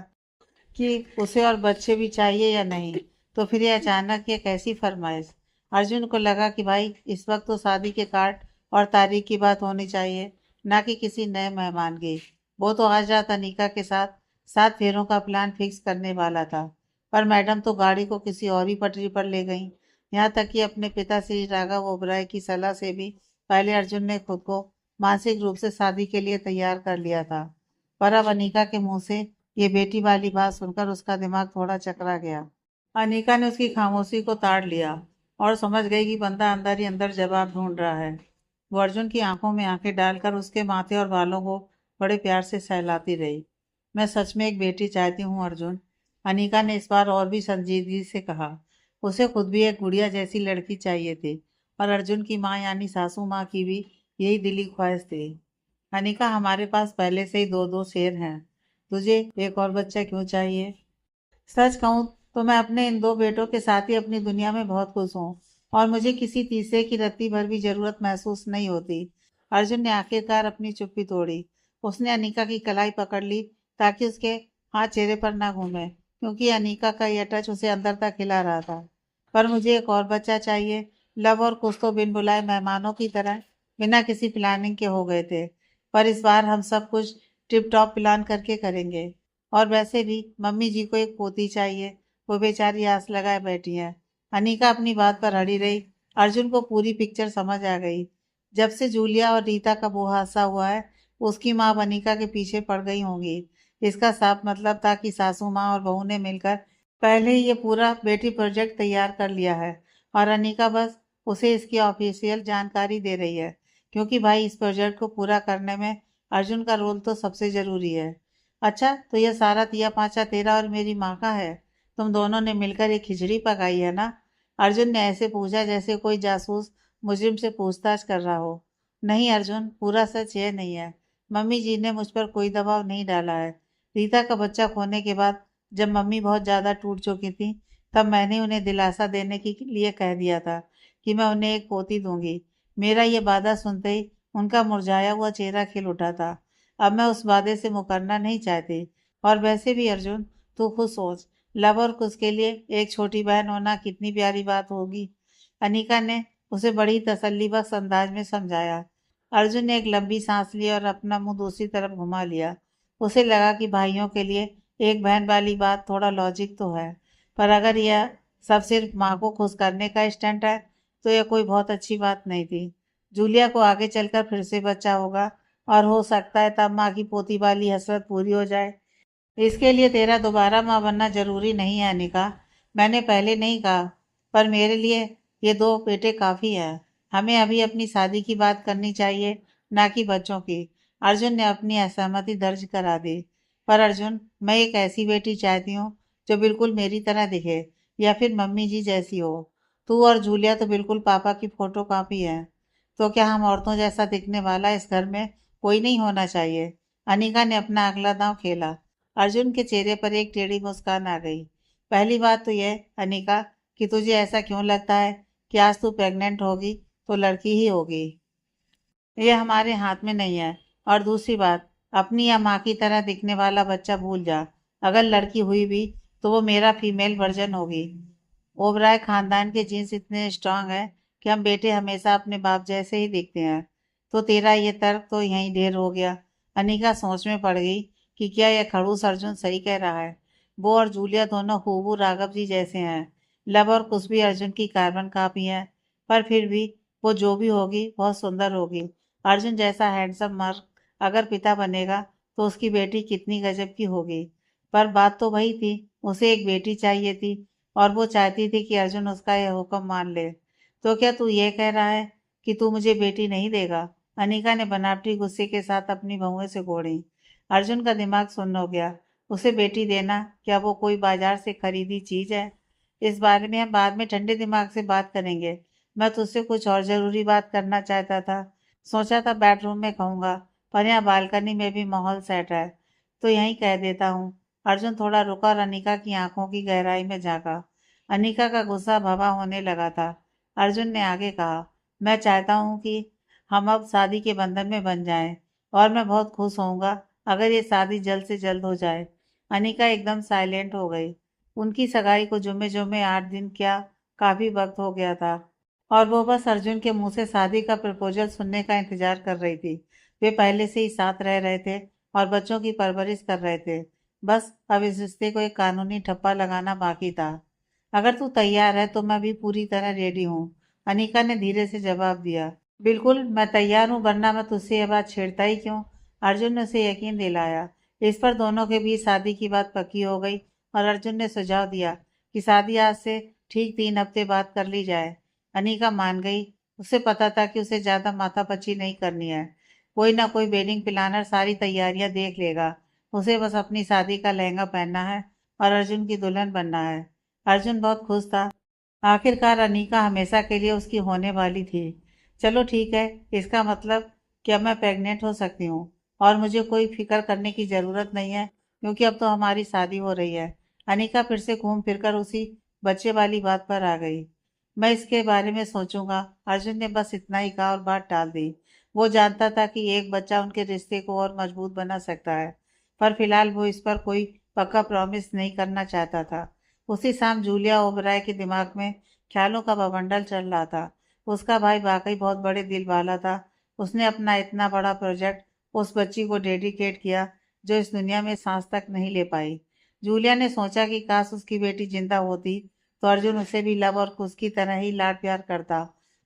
कि उसे और बच्चे भी चाहिए या नहीं। तो फिर ये अचानक ये कैसी फरमाइश? अर्जुन को लगा कि भाई इस वक्त तो शादी के कार्ड और तारीख की बात होनी चाहिए, ना कि किसी नए मेहमान की। वो तो आज रात अनिका के साथ 7 फेरों का प्लान फिक्स करने वाला था। पर मैडम तो गाड़ी को किसी और ही पटरी पर ले गई। यहाँ तक कि अपने पिता श्री राघव ओबराय की सलाह से भी पहले अर्जुन ने खुद को मानसिक रूप से शादी के लिए तैयार कर लिया था। पर अब अनिका के मुंह से ये बेटी वाली बात सुनकर उसका दिमाग थोड़ा चकरा गया। अनिका ने उसकी खामोशी को ताड़ लिया और समझ गई कि बंदा अंदर ही अंदर जवाब ढूंढ रहा है। वो अर्जुन की आंखों में आंखें डालकर उसके माथे और बालों को बड़े प्यार से सहलाती रही। मैं सच में एक बेटी चाहती हूँ अर्जुन, अनिका ने इस बार और भी संजीदगी से कहा। उसे खुद भी एक गुड़िया जैसी लड़की चाहिए थी और अर्जुन की माँ यानी सासू माँ की भी यही दिली ख्वाहिश थी। अनिका, हमारे पास पहले से ही दो दो शेर हैं, तुझे एक और बच्चा क्यों चाहिए? सच कहूँ तो मैं अपने इन दो बेटों के साथ ही अपनी दुनिया में बहुत खुश हूँ और मुझे किसी तीसरे की रत्ती भर भी जरूरत महसूस नहीं होती। अर्जुन ने आखिरकार अपनी चुप्पी तोड़ी। उसने अनीका की कलाई पकड़ ली ताकि उसके हाथ चेहरे पर ना घूमे, क्योंकि अनीका का यह टच उसे अंदर तक हिला रहा था। पर मुझे एक और बच्चा चाहिए। लव और कुछ तो बिन बुलाए मेहमानों की तरह बिना किसी प्लानिंग के हो गए थे, पर इस बार हम सब कुछ टिप टॉप प्लान करके करेंगे। और वैसे भी मम्मी जी को एक पोती चाहिए, वो बेचारी आस लगाए बैठी है। अनीका अपनी बात पर अड़ी रही। अर्जुन को पूरी पिक्चर समझ आ गई। जब से जूलिया और रीता का वो हादसा हुआ है, उसकी माँ अनीका के पीछे पड़ गई होंगी। इसका साफ मतलब था कि सासू माँ और बहू ने मिलकर पहले ही ये पूरा बेटी प्रोजेक्ट तैयार कर लिया है और अनीका बस उसे इसकी ऑफिशियल जानकारी दे रही है, क्योंकि भाई इस प्रोजेक्ट को पूरा करने में अर्जुन का रोल तो सबसे जरूरी है। अच्छा, तो यह सारा तिया पांचा तेरा और मेरी माँ का है? तुम दोनों ने मिलकर एक खिचड़ी पकाई है ना? अर्जुन ने ऐसे पूछा जैसे कोई जासूस मुजरिम से पूछताछ कर रहा हो। नहीं अर्जुन, पूरा सच ये नहीं है। मम्मी जी ने मुझ पर कोई दबाव नहीं डाला है। रीता का बच्चा खोने के बाद जब मम्मी बहुत ज्यादा टूट चुकी थी, तब मैंने उन्हें दिलासा देने के लिए कह दिया था कि मैं उन्हें एक पोती दूंगी। मेरा ये वादा सुनते ही उनका मुरझाया हुआ चेहरा खिल उठा था। अब मैं उस वादे से मुकरना नहीं चाहती। और वैसे भी अर्जुन, तू खुद सोच, लव और कुछ के लिए एक छोटी बहन होना कितनी प्यारी बात होगी। अनीका ने उसे बड़ी तसल्ली बख्श अंदाज में समझाया। अर्जुन ने एक लंबी सांस ली और अपना मुंह दूसरी तरफ घुमा लिया। उसे लगा कि भाइयों के लिए एक बहन वाली बात थोड़ा लॉजिक तो है, पर अगर यह सब सिर्फ माँ को खुश करने का स्टंट है तो यह कोई बहुत अच्छी बात नहीं थी। जूलिया को आगे चलकर फिर से बच्चा होगा और हो सकता है तब माँ की पोती वाली हसरत पूरी हो जाए। इसके लिए तेरा दोबारा माँ बनना जरूरी नहीं है अनिका। मैंने पहले नहीं कहा, पर मेरे लिए ये दो बेटे काफी है। हमें अभी अपनी शादी की बात करनी चाहिए, ना कि बच्चों की। अर्जुन ने अपनी असहमति दर्ज करा दी। पर अर्जुन, मैं एक ऐसी बेटी चाहती हूँ जो बिल्कुल मेरी तरह दिखे, या फिर मम्मी जी जैसी हो। तू और जूलिया तो बिल्कुल पापा की फोटो कॉपी है। तो क्या हम औरतों जैसा दिखने वाला इस घर में कोई नहीं होना चाहिए? अनिका ने अपना अगला दांव खेला। अर्जुन के चेहरे पर एक टेढ़ी मुस्कान आ गई। पहली बात तो यह अनिका कि तुझे ऐसा क्यों लगता है कि आज तू प्रेग्नेंट होगी तो लड़की ही होगी? ये हमारे हाथ में नहीं है। और दूसरी बात, अपनी या माँ की तरह दिखने वाला बच्चा भूल जा। अगर लड़की हुई भी तो वो मेरा फीमेल वर्जन होगी। ओबराय खानदान के जीन्स इतने स्ट्रांग हैं कि हम बेटे हमेशा अपने बाप जैसे ही दिखते हैं। तो तेरा ये तर्क तो यहीं ढेर हो गया। अनिका सोच में पड़ गई कि क्या यह खड़ूस अर्जुन सही कह रहा है। वो और जूलिया दोनों हूबहू राघव जी जैसे हैं। लब और कुछ भी अर्जुन की कार्बन कॉपी है। पर फिर भी वो जो भी होगी बहुत सुंदर होगी। अर्जुन जैसा हैंडसम मर्द अगर पिता बनेगा तो उसकी बेटी कितनी गजब की होगी। पर बात तो वही थी, उसे एक बेटी चाहिए थी और वो चाहती थी कि अर्जुन उसका यह हुक्म मान ले। तो क्या तू ये कह रहा है कि तू मुझे बेटी नहीं देगा? अनिका ने बनावटी गुस्से के साथ अपनी बहुएं से घोड़ी। अर्जुन का दिमाग सुन्न हो गया। उसे बेटी देना क्या वो कोई बाजार से खरीदी चीज है? इस बारे में हम बाद में ठंडे दिमाग से बात करेंगे। मैं तुझसे कुछ और जरूरी बात करना चाहता था। सोचा था बेडरूम में कहूंगा, पर यहाँ बालकनी में भी माहौल सेट है, तो यहीं कह देता हूँ। अर्जुन थोड़ा रुका और अनिका की आंखों की गहराई में झांका। अनिका का गुस्सा भवा होने लगा था। अर्जुन ने आगे कहा, मैं चाहता हूँ कि हम अब शादी के बंधन में बन जाएं और मैं बहुत खुश होऊंगा अगर ये शादी जल्द से जल्द हो जाए। अनिका एकदम साइलेंट हो गई। उनकी सगाई को जुमे जुमे 8 दिन क्या, काफी वक्त हो गया था और वो बस अर्जुन के मुंह से शादी का प्रपोजल सुनने का इंतजार कर रही थी। वे पहले से ही साथ रह रहे थे और बच्चों की परवरिश कर रहे थे। बस अब इस रिश्ते को एक कानूनी ठप्पा लगाना बाकी था। अगर तू तैयार है तो मैं भी पूरी तरह रेडी हूँ, अनिका ने धीरे से जवाब दिया। बिल्कुल मैं तैयार हूँ, वरना मैं तुझसे ये बात छेड़ता ही क्यों? अर्जुन ने उसे यकीन दिलाया। इस पर दोनों के बीच शादी की बात पक्की हो गई और अर्जुन ने सुझाव दिया कि शादी आज से ठीक 3 हफ्ते बाद कर ली जाए। अनिका मान गई। उसे पता था कि उसे ज्यादा माथापच्ची नहीं करनी है। कोई ना कोई वेडिंग प्लानर सारी तैयारियां देख लेगा। उसे बस अपनी शादी का लहंगा पहनना है और अर्जुन की दुल्हन बनना है। अर्जुन बहुत खुश था। आखिरकार अनीका हमेशा के लिए उसकी होने वाली थी। चलो ठीक है, इसका मतलब कि अब मैं प्रेग्नेंट हो सकती हूँ और मुझे कोई फिक्र करने की ज़रूरत नहीं है, क्योंकि अब तो हमारी शादी हो रही है। अनीका फिर से घूम फिरकर उसी बच्चे वाली बात पर आ गई। मैं इसके बारे में सोचूंगा। अर्जुन ने बस इतना ही कहा और बात टाल दी। वो जानता था कि एक बच्चा उनके रिश्ते को और मजबूत बना सकता है, पर फिलहाल वो इस पर कोई पक्का प्रॉमिस नहीं करना चाहता था। उसी शाम जूलिया ओबराय के दिमाग में ख्यालों का बवंडर चल रहा था। उसका भाई वाकई बहुत बड़े दिल वाला था। उसने अपना इतना बड़ा प्रोजेक्ट उस बच्ची को डेडिकेट किया जो इस दुनिया में सांस तक नहीं ले पाई। जूलिया ने सोचा कि काश उसकी बेटी जिंदा होती तो अर्जुन उसे भी लब और कुश की तरह ही लाड प्यार करता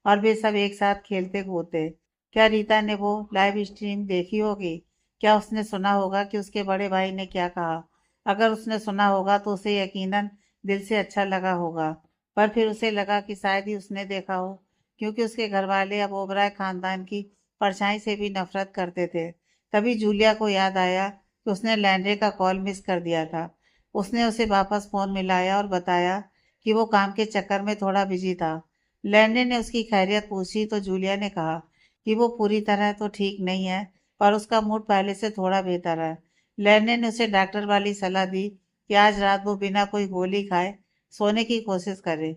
और वे सब एक साथ खेलते कूदते। क्या रीता ने वो लाइव स्ट्रीम देखी होगी? क्या उसने सुना होगा कि उसके बड़े भाई ने क्या कहा? अगर उसने सुना होगा तो उसे यकीनन दिल से अच्छा लगा होगा, पर फिर उसे लगा कि शायद ही उसने देखा हो, क्योंकि उसके घर वाले अब ओबराय खानदान की परछाई से भी नफरत करते थे। तभी जूलिया को याद आया कि उसने लैंड्रे का कॉल मिस कर दिया था। उसने उसे वापस फोन मिलाया और बताया कि वो काम के चक्कर में थोड़ा बिजी था। लैंड्रे ने उसकी खैरियत पूछी तो जूलिया ने कहा कि वो पूरी तरह तो ठीक नहीं है, पर उसका मूड पहले से थोड़ा बेहतर है। लैंड्रे ने उसे डॉक्टर वाली सलाह दी कि आज रात वो बिना कोई गोली खाए सोने की कोशिश करे,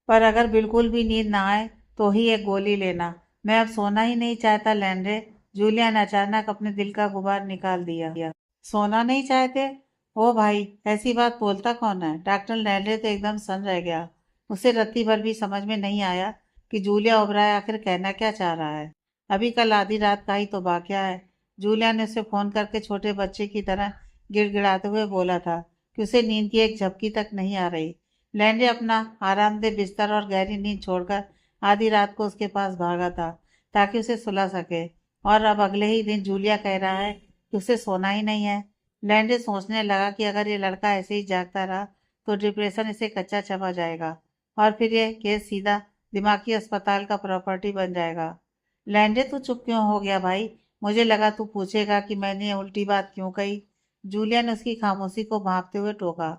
पर अगर बिल्कुल भी नींद ना आए तो ही एक गोली लेना। मैं अब सोना ही नहीं चाहता लैंड्रे। जूलिया ने अचानक अपने दिल का गुबार निकाल दिया। सोना नहीं चाहते? ओ भाई, ऐसी बात बोलता कौन है? डॉक्टर लैंड्रे तो एकदम सन रह गया। उसे रत्ती भर भी समझ में नहीं आया कि जूलिया ओबराय आखिर कहना क्या चाह रहा है। अभी कल आधी रात का ही तो वाकया है। जूलिया ने उसे फोन करके छोटे बच्चे की तरह गिड़गिड़ाते हुए बोला था कि उसे नींद की एक झपकी तक नहीं आ रही। लैंड्रे अपना आरामदेह बिस्तर और गहरी नींद छोड़कर आधी रात को उसके पास भागा था ताकि उसे सुला सके, और अब अगले ही दिन जूलिया कह रहा है कि उसे सोना ही नहीं है। लैंड्रे सोचने लगा कि अगर ये लड़का ऐसे ही जागता रहा तो डिप्रेशन इसे कच्चा चबा जाएगा और फिर ये केस सीधा दिमागी अस्पताल का प्रॉपर्टी बन जाएगा। लैंड्रे तू चुप क्यों हो गया भाई? मुझे लगा तू पूछेगा कि मैंने ये उल्टी बात क्यों कही। जूलिया ने उसकी खामोशी को भांपते हुए टोका।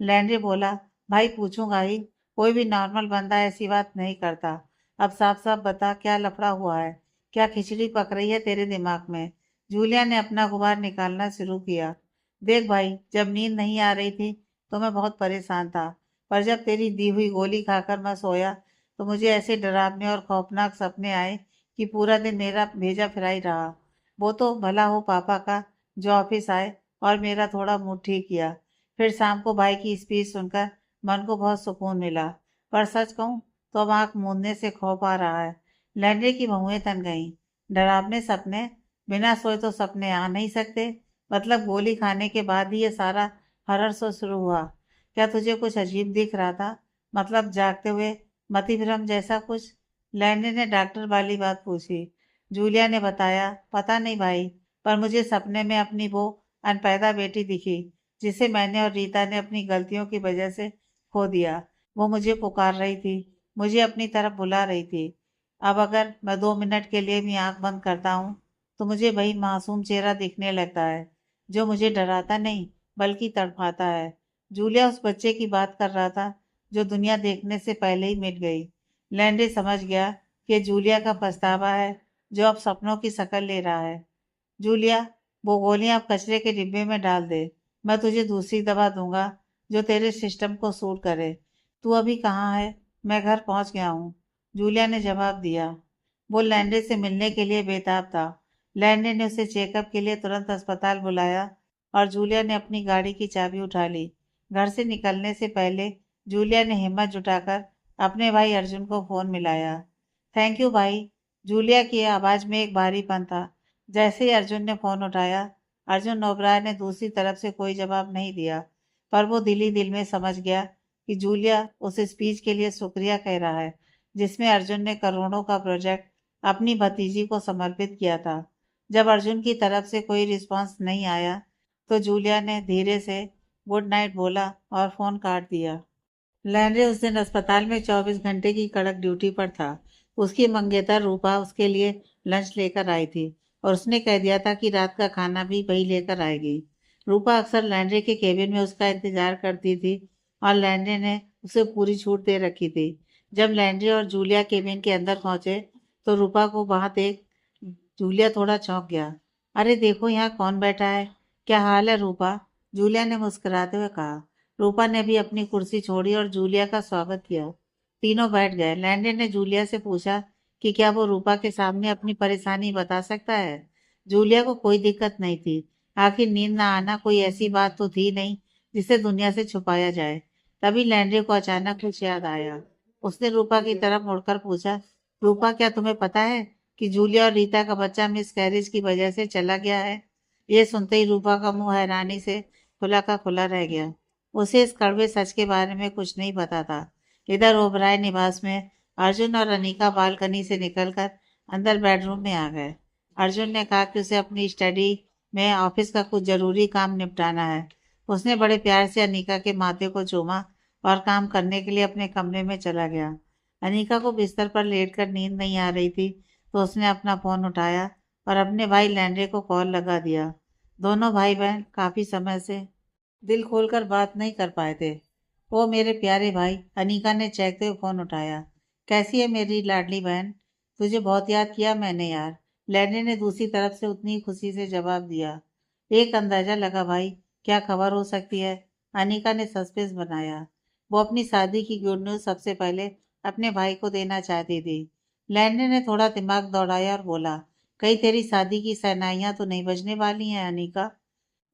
लैंड्रे बोला, भाई पूछूंगा ही, कोई भी नॉर्मल बंदा ऐसी बात नहीं करता। अब साफ साफ बता, क्या लफड़ा हुआ है? क्या खिचड़ी पक रही है तेरे दिमाग में? जूलिया ने अपना गुबार निकालना शुरू किया। देख भाई, जब नींद नहीं आ रही थी तो मैं बहुत परेशान था, पर जब तेरी दी हुई गोली खाकर मैं सोया तो मुझे ऐसे डरावने और खौफनाक सपने आए कि पूरा दिन मेरा भेजा फिराई रहा। वो तो भला हो पापा का जो ऑफिस आए और मेरा थोड़ा मूड ठीक किया। फिर शाम को भाई की स्पीच सुनकर मन को बहुत सुकून मिला। पर सच कहूँ तो अब आंख मूंदने से खौफ आ रहा है। लैंडे की बहुएं तन गईं। डरावने सपने, बिना सोए तो सपने आ नहीं सकते। मतलब गोली खाने के बाद ही ये सारा हरर शो शुरू हुआ। क्या तुझे कुछ अजीब दिख रहा था? मतलब जागते हुए मति भ्रम जैसा कुछ? लैंडे ने डॉक्टर वाली बात पूछी। जूलिया ने बताया, पता नहीं भाई, पर मुझे सपने में अपनी वो अनपैदा बेटी दिखी जिसे मैंने और रीता ने अपनी गलतियों की वजह से खो दिया। वो मुझे पुकार रही थी, मुझे अपनी तरफ बुला रही थी। अब अगर मैं 2 मिनट के लिए भी आंख बंद करता हूँ तो मुझे वही मासूम चेहरा दिखने लगता है जो मुझे डराता नहीं बल्कि तड़पाता है। जूलिया उस बच्चे की बात कर रहा था जो दुनिया देखने से पहले ही मिट गई। लैंडे समझ गया कि जूलिया का पछतावा है जो अब सपनों की शक्ल ले रहा है। जूलिया, वो गोलियां आप कचरे के डिब्बे में डाल दे। मैं तुझे दूसरी दवा दूंगा जो तेरे सिस्टम को सूट करे। तू अभी कहाँ है? मैं घर पहुंच गया हूँ, जूलिया ने जवाब दिया। वो लैंडे से मिलने के लिए बेताब था। लैंडे ने उसे चेकअप के लिए तुरंत अस्पताल बुलाया और जूलिया ने अपनी गाड़ी की चाबी उठा ली। घर से निकलने से पहले जूलिया ने हिम्मत जुटाकर अपने भाई अर्जुन को फोन मिलाया। थैंक यू भाई। जूलिया की आवाज में एक भारीपन था। जैसे ही अर्जुन ने फोन उठाया, अर्जुन ओबराय ने दूसरी तरफ से कोई जवाब नहीं दिया, पर वो दिल ही दिल में समझ गया कि जूलिया उस स्पीच के लिए शुक्रिया कह रहा है जिसमें अर्जुन ने करोड़ों का प्रोजेक्ट अपनी भतीजी को समर्पित किया था। जब अर्जुन की तरफ से कोई रिस्पांस नहीं आया तो जूलिया ने धीरे से गुड नाइट बोला और फोन काट दिया। लैंड्रे उस दिन अस्पताल में 24 घंटे की कड़क ड्यूटी पर था। उसकी मंगेतर रूपा उसके लिए लंच लेकर आई थी और उसने कह दिया था कि रात का खाना भी वही लेकर आएगी। रूपा अक्सर लैंड्रे के केबिन में उसका इंतजार करती थी और लैंड्रे ने उसे पूरी छूट दे रखी थी। जब लैंड्रे और जूलिया केबिन के अंदर पहुंचे तो रूपा को वहां देख जूलिया थोड़ा चौंक गया। अरे देखो, यहाँ कौन बैठा है? क्या हाल है रूपा? जूलिया ने मुस्कुराते हुए कहा। रूपा ने भी अपनी कुर्सी छोड़ी और जूलिया का स्वागत किया। तीनों बैठ गए। लैंडन ने जूलिया से पूछा कि क्या वो रूपा के सामने अपनी परेशानी बता सकता है। जूलिया को कोई दिक्कत नहीं थी। आखिर नींद ना आना कोई ऐसी बात तो थी नहीं जिसे दुनिया से छुपाया जाए। तभी लैंड्रे को अचानक कुछ याद आया। उसने रूपा की तरफ मुड़कर पूछा, रूपा, क्या तुम्हें पता है कि जूलिया और रीता का बच्चा मिस कैरिज की वजह से चला गया है? ये सुनते ही रूपा का मुंह हैरानी से खुला का खुला रह गया। उसे इस कड़वे सच के बारे में कुछ नहीं पता था। इधर ओबराय निवास में अर्जुन और अनीका बालकनी से निकलकर अंदर बेडरूम में आ गए। अर्जुन ने कहा कि उसे अपनी स्टडी में ऑफिस का कुछ जरूरी काम निपटाना है। उसने बड़े प्यार से अनीका के माथे को चूमा और काम करने के लिए अपने कमरे में चला गया। अनीका को बिस्तर पर लेटकर नींद नहीं आ रही थी तो उसने अपना फोन उठाया और अपने भाई लैंड्रे को कॉल लगा दिया। दोनों भाई बहन काफी समय से दिल खोलकर बात नहीं कर पाए थे। ओ मेरे प्यारे भाई, अनीका ने चहकते हुए फोन उठाया। कैसी है मेरी लाडली बहन? तुझे बहुत याद किया मैंने यार, लैंडे ने दूसरी तरफ से उतनी खुशी से जवाब दिया। एक अंदाजा लगा भाई, क्या खबर हो सकती है? अनीका ने सस्पेंस बनाया। वो अपनी शादी की गुड न्यूज सबसे पहले अपने भाई को देना चाहती थी। लैंडे ने थोड़ा दिमाग दौड़ाया और बोला, कहीं तेरी शादी की शहनाइयां तो नहीं बजने वाली हैं अनीका?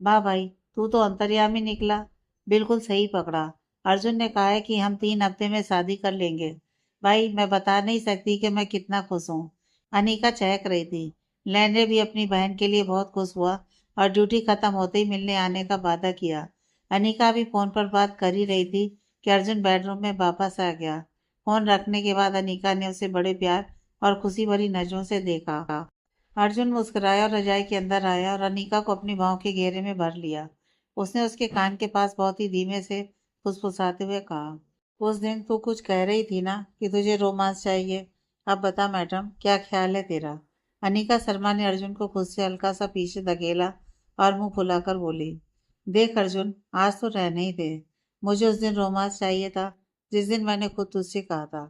वाह भाई, तू तो अंतर्यामी निकला। बिल्कुल सही पकड़ा। अर्जुन ने कहा है कि हम 3 हफ्ते में शादी कर लेंगे। भाई, मैं बता नहीं सकती कि मैं कितना खुश हूँ। अनीका चहक रही थी। लैंडे भी अपनी बहन के लिए बहुत खुश हुआ और ड्यूटी खत्म होते ही मिलने आने का वादा किया। अनीका भी फोन पर बात कर ही रही थी कि अर्जुन बेडरूम में वापस आ गया। फोन रखने के बाद अनीका ने उसे बड़े प्यार और खुशी भरी नजरों से देखा। अर्जुन मुस्कुराया और रजाई के अंदर आया और अनीका को अपनी बाहों के घेरे में भर लिया। उसने उसके कान के पास बहुत ही धीमे से फुसफुसाते हुए कहा, उस दिन तू कुछ कह रही थी ना कि तुझे रोमांस चाहिए। अब बता मैडम, क्या ख्याल है तेरा? अनीका शर्मा ने अर्जुन को खुद से हल्का सा पीछे धकेला और मुंह फुलाकर बोली, देख अर्जुन, आज तो रहने ही दे। मुझे उस दिन रोमांस चाहिए था जिस दिन मैंने खुद तुझसे कहा था,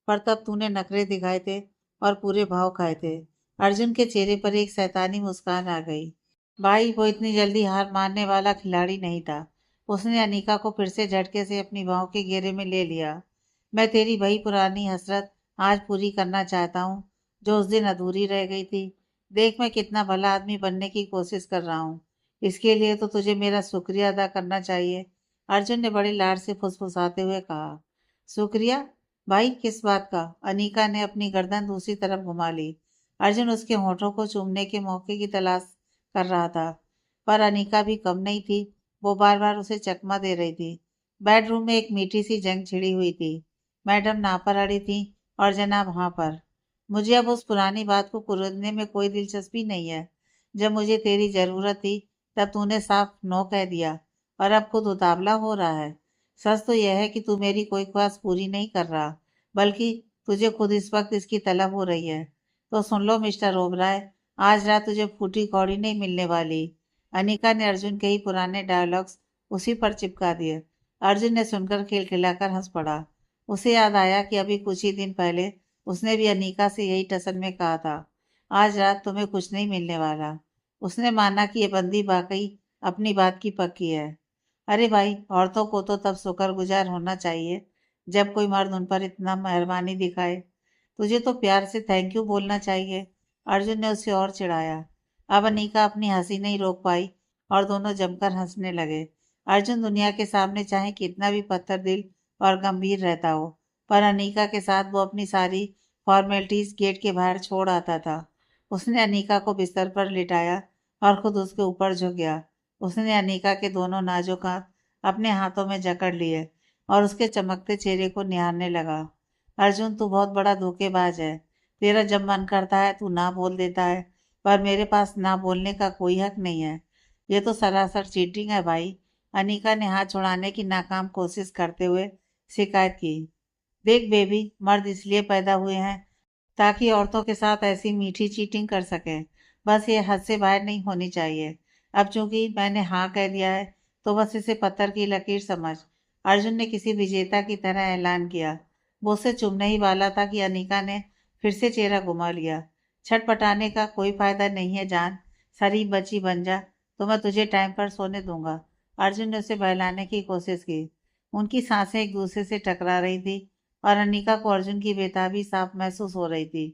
पर तब तूने नखरे दिखाए थे और पूरे भाव खाए थे। अर्जुन के चेहरे पर एक शैतानी मुस्कान आ गई। भाई, वो इतनी जल्दी हार मानने वाला खिलाड़ी नहीं था। उसने अनीका को फिर से झटके से अपनी बाहों के घेरे में ले लिया। मैं तेरी वही पुरानी हसरत आज पूरी करना चाहता हूँ जो उस दिन अधूरी रह गई थी। देख, मैं कितना भला आदमी बनने की कोशिश कर रहा हूँ। इसके लिए तो तुझे मेरा शुक्रिया अदा करना चाहिए। अर्जुन ने बड़े लाड से फुसफुसाते हुए कहा। शुक्रिया भाई, किस बात का? अनीका ने अपनी गर्दन दूसरी तरफ घुमा ली। अर्जुन उसके होठों को चूमने के मौके की तलाश कर रहा था, पर अनीका भी कम नहीं थी। वो बार बार उसे चकमा दे रही थी। बेडरूम में एक मीठी सी जंग छिड़ी हुई थी। मैडम ना पर अड़ी थी और जनाब हाँ पर। मुझे अब उस पुरानी बात को कुरेदने में कोई दिलचस्पी नहीं है। जब मुझे तेरी जरूरत थी तब तूने साफ नो कह दिया, और अब खुद उतावला हो रहा है। सच तो यह है कि तू मेरी कोई ख्वाहिश पूरी नहीं कर रहा, बल्कि तुझे खुद इस वक्त इसकी तलब हो रही है। तो सुन लो मिस्टर ओबराय, आज रात तुझे फूटी कौड़ी नहीं मिलने वाली। अनिका ने अर्जुन के ही पुराने डायलॉग्स उसी पर चिपका दिए। अर्जुन ने सुनकर खिलखिलाकर हंस पड़ा। उसे याद आया कि अभी कुछ ही दिन पहले उसने भी अनीका से यही टसन में कहा था, आज रात तुम्हें कुछ नहीं मिलने वाला। उसने माना कि ये बंदी वाकई अपनी बात की पक्की है। अरे भाई, औरतों को तो तब शुक्रगुजार होना चाहिए जब कोई मर्द उन पर इतना मेहरबानी दिखाए। तुझे तो प्यार से थैंक यू बोलना चाहिए। अर्जुन ने उसे और चिढ़ाया। अब अनीका अपनी हंसी नहीं रोक पाई और दोनों जमकर हंसने लगे। अर्जुन दुनिया के सामने चाहे कितना भी पत्थर दिल और गंभीर रहता हो, पर अनीका के साथ वो अपनी सारी फॉर्मेलिटीज गेट के बाहर छोड़ आता था। उसने अनीका को बिस्तर पर लिटाया और खुद उसके ऊपर झुक गया। उसने अनीका के दोनों नाजुक हाथ अपने हाथों में जकड़ लिए और उसके चमकते चेहरे को निहारने लगा। अर्जुन, तू बहुत बड़ा धोखेबाज है। तेरा जब मन करता है तू ना बोल देता है, पर मेरे पास ना बोलने का कोई हक नहीं है। ये तो सरासर चीटिंग है भाई। अनीका ने हाथ छुड़ाने की नाकाम कोशिश करते हुए शिकायत की। देख बेबी, मर्द इसलिए पैदा हुए हैं ताकि औरतों के साथ ऐसी मीठी चीटिंग कर सकें। बस ये हद से बाहर नहीं होनी चाहिए। अब चूंकि मैंने हाँ कह दिया है तो बस इसे पत्थर की लकीर समझ। अर्जुन ने किसी विजेता की तरह ऐलान किया। वो उसे चुभने ही वाला था कि अनीका ने फिर से चेहरा घुमा लिया। छटपटाने का कोई फायदा नहीं है जान, शरीफ बच्ची बन जा तो मैं तुझे टाइम पर सोने दूंगा। अर्जुन ने उसे बहलाने की कोशिश की। उनकी सांसें एक दूसरे से टकरा रही थी और अनीका को अर्जुन की बेताबी साफ महसूस हो रही थी।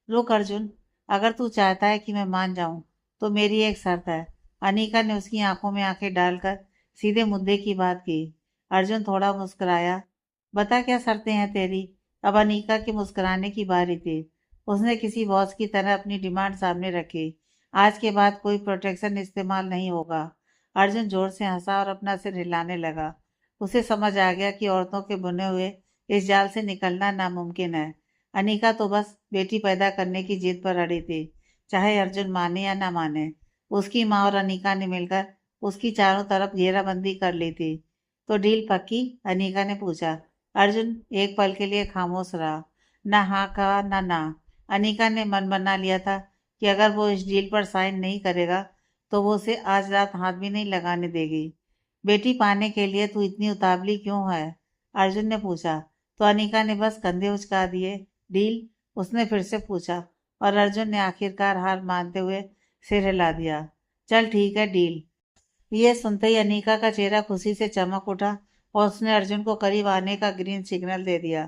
रुक अर्जुन, अगर तू चाहता है कि मैं मान जाऊं तो मेरी एक शर्त है। अनीका ने उसकी आंखों में आंखें डालकर सीधे मुद्दे की बात की। अर्जुन थोड़ा मुस्कुराया। बता क्या शर्तें हैं तेरी? अब अनीका के मुस्कुराने की बारी थी। उसने किसी बॉस की तरह अपनी डिमांड सामने रखी। आज के बाद कोई प्रोटेक्शन इस्तेमाल नहीं होगा। अर्जुन जोर से हंसा और अपना सिर हिलाने लगा। उसे समझ आ गया कि औरतों के बुने हुए इस जाल से निकलना नामुमकिन है। अनीका तो बस बेटी पैदा करने की जिद पर अड़ी थी, चाहे अर्जुन माने या ना माने। उसकी माँ और अनीका ने मिलकर उसकी चारों तरफ घेराबंदी कर ली थी। तो डील पक्की? अनीका ने पूछा। अर्जुन एक पल के लिए खामोश रहा। ना हाँ कहा ना ना। अनीका ने मन बना लिया था कि अगर वो इस डील पर साइन नहीं करेगा तो वो उसे आज रात हाथ भी नहीं लगाने देगी। बेटी पाने के लिए तू इतनी उतावली क्यों है? अर्जुन ने पूछा। तो अनीका ने बस कंधे उचका दिए। डील? उसने फिर से पूछा और अर्जुन ने आखिरकार हार मानते हुए सिर हिला दिया। चल ठीक है, डील। ये सुनते ही अनीका का चेहरा खुशी से चमक उठा और उसने अर्जुन को करीब आने का ग्रीन सिग्नल दे दिया।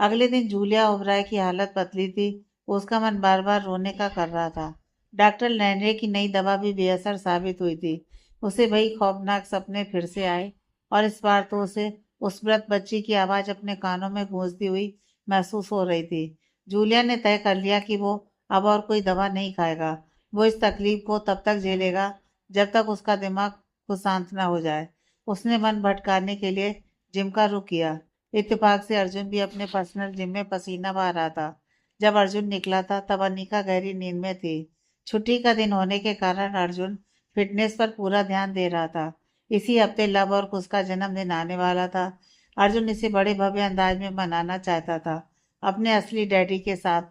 अगले दिन जूलिया ओबराय की हालत पतली थी। उसका मन बार बार रोने का कर रहा था। डॉक्टर लैंड्रे की नई दवा भी बेअसर साबित हुई थी। उसे वही खौफनाक सपने फिर से आए और इस बार तो उसे उस मृत बच्ची की आवाज अपने कानों में गूंजती हुई महसूस हो रही थी। जूलिया ने तय कर लिया कि वो अब और कोई दवा नहीं खाएगा। वो इस तकलीफ को तब तक झेलेगा जब तक उसका दिमाग खुद शांत ना हो जाए। उसने मन भटकाने के लिए जिम का रुख किया। इत्तेफाक से अर्जुन भी अपने पर्सनल जिम में पसीना बहा रहा था। जब अर्जुन निकला था तब अनिका गहरी नींद में थी। छुट्टी का दिन होने के कारण अर्जुन फिटनेस पर पूरा ध्यान दे रहा था। इसी हफ्ते लव और कुश का जन्मदिन आने वाला था। अर्जुन इसे बड़े भव्य अंदाज में मनाना चाहता था, अपने असली डैडी के साथ।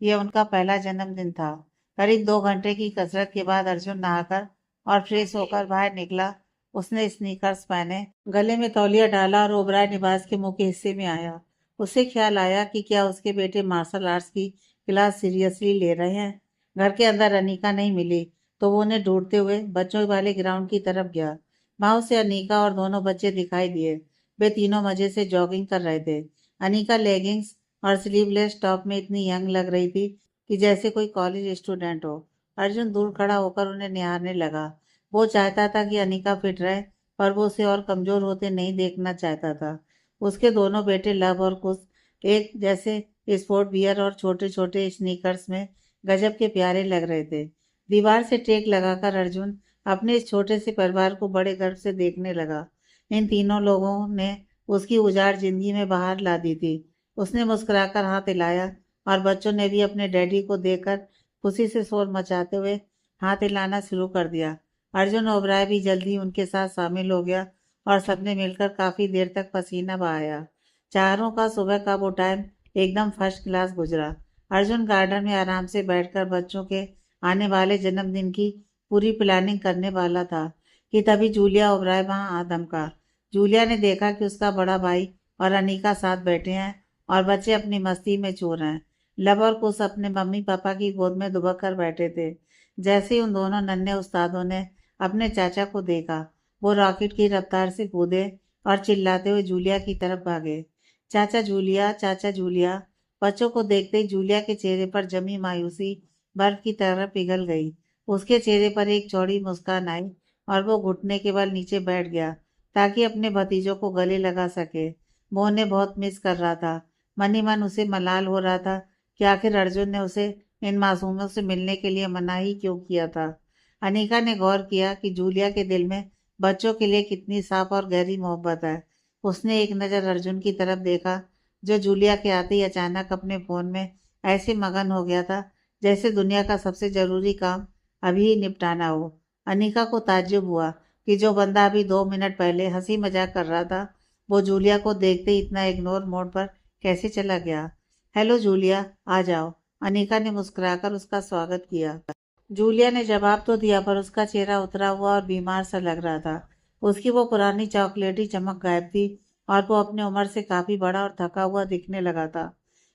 यह उनका पहला जन्मदिन था। करीब 2 घंटे की कसरत के बाद अर्जुन नहाकर और फ्रेश होकर बाहर निकला। उसने स्नीकर्स पहने, गले में तौलिया डाला और ओबराय निवास के मुख्य हिस्से में आया। उसे ख्याल आया कि क्या उसके बेटे मार्शल आर्ट्स की क्लास सीरियसली ले रहे हैं। घर के अंदर अनीका नहीं मिली तो वो उन्हें ढूंढते हुए बच्चों वाले ग्राउंड की तरफ गया। वहां उसे अनीका और दोनों बच्चे दिखाई दिए। वे तीनों मजे से जॉगिंग कर रहे थे। अनीका लेगिंग्स और स्लीवलेस टॉप में इतनी यंग लग रही थी कि जैसे कोई कॉलेज स्टूडेंट हो। अर्जुन दूर खड़ा होकर उन्हें निहारने लगा। वो चाहता था कि अनीका फिट रहे, पर वो उसे और कमजोर होते नहीं देखना चाहता था। उसके दोनों बेटे लव और कुश एक जैसे स्पोर्ट वियर और छोटे छोटे स्नीकर्स में गजब के प्यारे लग रहे थे। दीवार से टेक लगाकर अर्जुन अपने इस छोटे से परिवार को बड़े गर्व से देखने लगा। इन तीनों लोगों ने उसकी उजाड़ जिंदगी में बाहर ला दी थी। उसने मुस्कुराकर हाथ हिलाया और बच्चों ने भी अपने डैडी को देखकर खुशी से शोर मचाते हुए हाथ हिलाना शुरू कर दिया। अर्जुन ओबराय भी जल्दी उनके साथ शामिल हो गया और सबने मिलकर काफी देर तक पसीना बहाया। चारों का सुबह का वो टाइम एकदम फर्स्ट क्लास गुजरा। अर्जुन गार्डन में आराम से बैठकर बच्चों के आने वाले जन्मदिन की पूरी प्लानिंग करने वाला था कि तभी जूलिया ओबराय वहां आ दमका। जूलिया ने देखा कि उसका बड़ा भाई और अनीका साथ बैठे हैं और बच्चे अपनी मस्ती में चूर हैं। लब और कुश अपने मम्मी पापा की गोद में दुबक कर बैठे थे। जैसे ही उन दोनों नन्हे उस्तादों ने अपने चाचा को देखा, वो रॉकेट की रफ्तार से कूदे और चिल्लाते हुए जूलिया की तरफ भागे। चाचा जूलिया, चाचा जूलिया। बच्चों को देखते ही जूलिया के चेहरे पर जमी मायूसी बर्फ की तरह पिघल गई। उसके चेहरे पर एक चौड़ी मुस्कान आई और वो घुटने के बल नीचे बैठ गया ताकि अपने भतीजों को गले लगा सके। वो उन्हें बहुत मिस कर रहा था। मन ही मन उसे मलाल हो रहा था कि आखिर अर्जुन ने उसे इन मासूमों से मिलने के लिए मना ही क्यों किया था। अनीका ने गौर किया कि जूलिया के दिल में बच्चों के लिए कितनी साफ और गहरी मोहब्बत है। उसने एक नज़र अर्जुन की तरफ देखा, जो जूलिया के आते ही अचानक अपने फोन में ऐसे मगन हो गया था जैसे दुनिया का सबसे जरूरी काम अभी ही निपटाना हो। अनीका को ताज्जुब हुआ कि जो बंदा अभी 2 मिनट पहले हंसी मजाक कर रहा था, वो जूलिया को देखते ही इतना इग्नोर मोड पर कैसे चला गया। हेलो जूलिया, आ जाओ। अनीका ने मुस्कुराकर उसका स्वागत किया। जूलिया ने जवाब तो दिया, पर उसका चेहरा उतरा हुआ और बीमार सा लग रहा था। उसकी वो पुरानी चॉकलेटी चमक गायब थी और वो अपनी उम्र से काफी बड़ा और थका हुआ दिखने लगा था।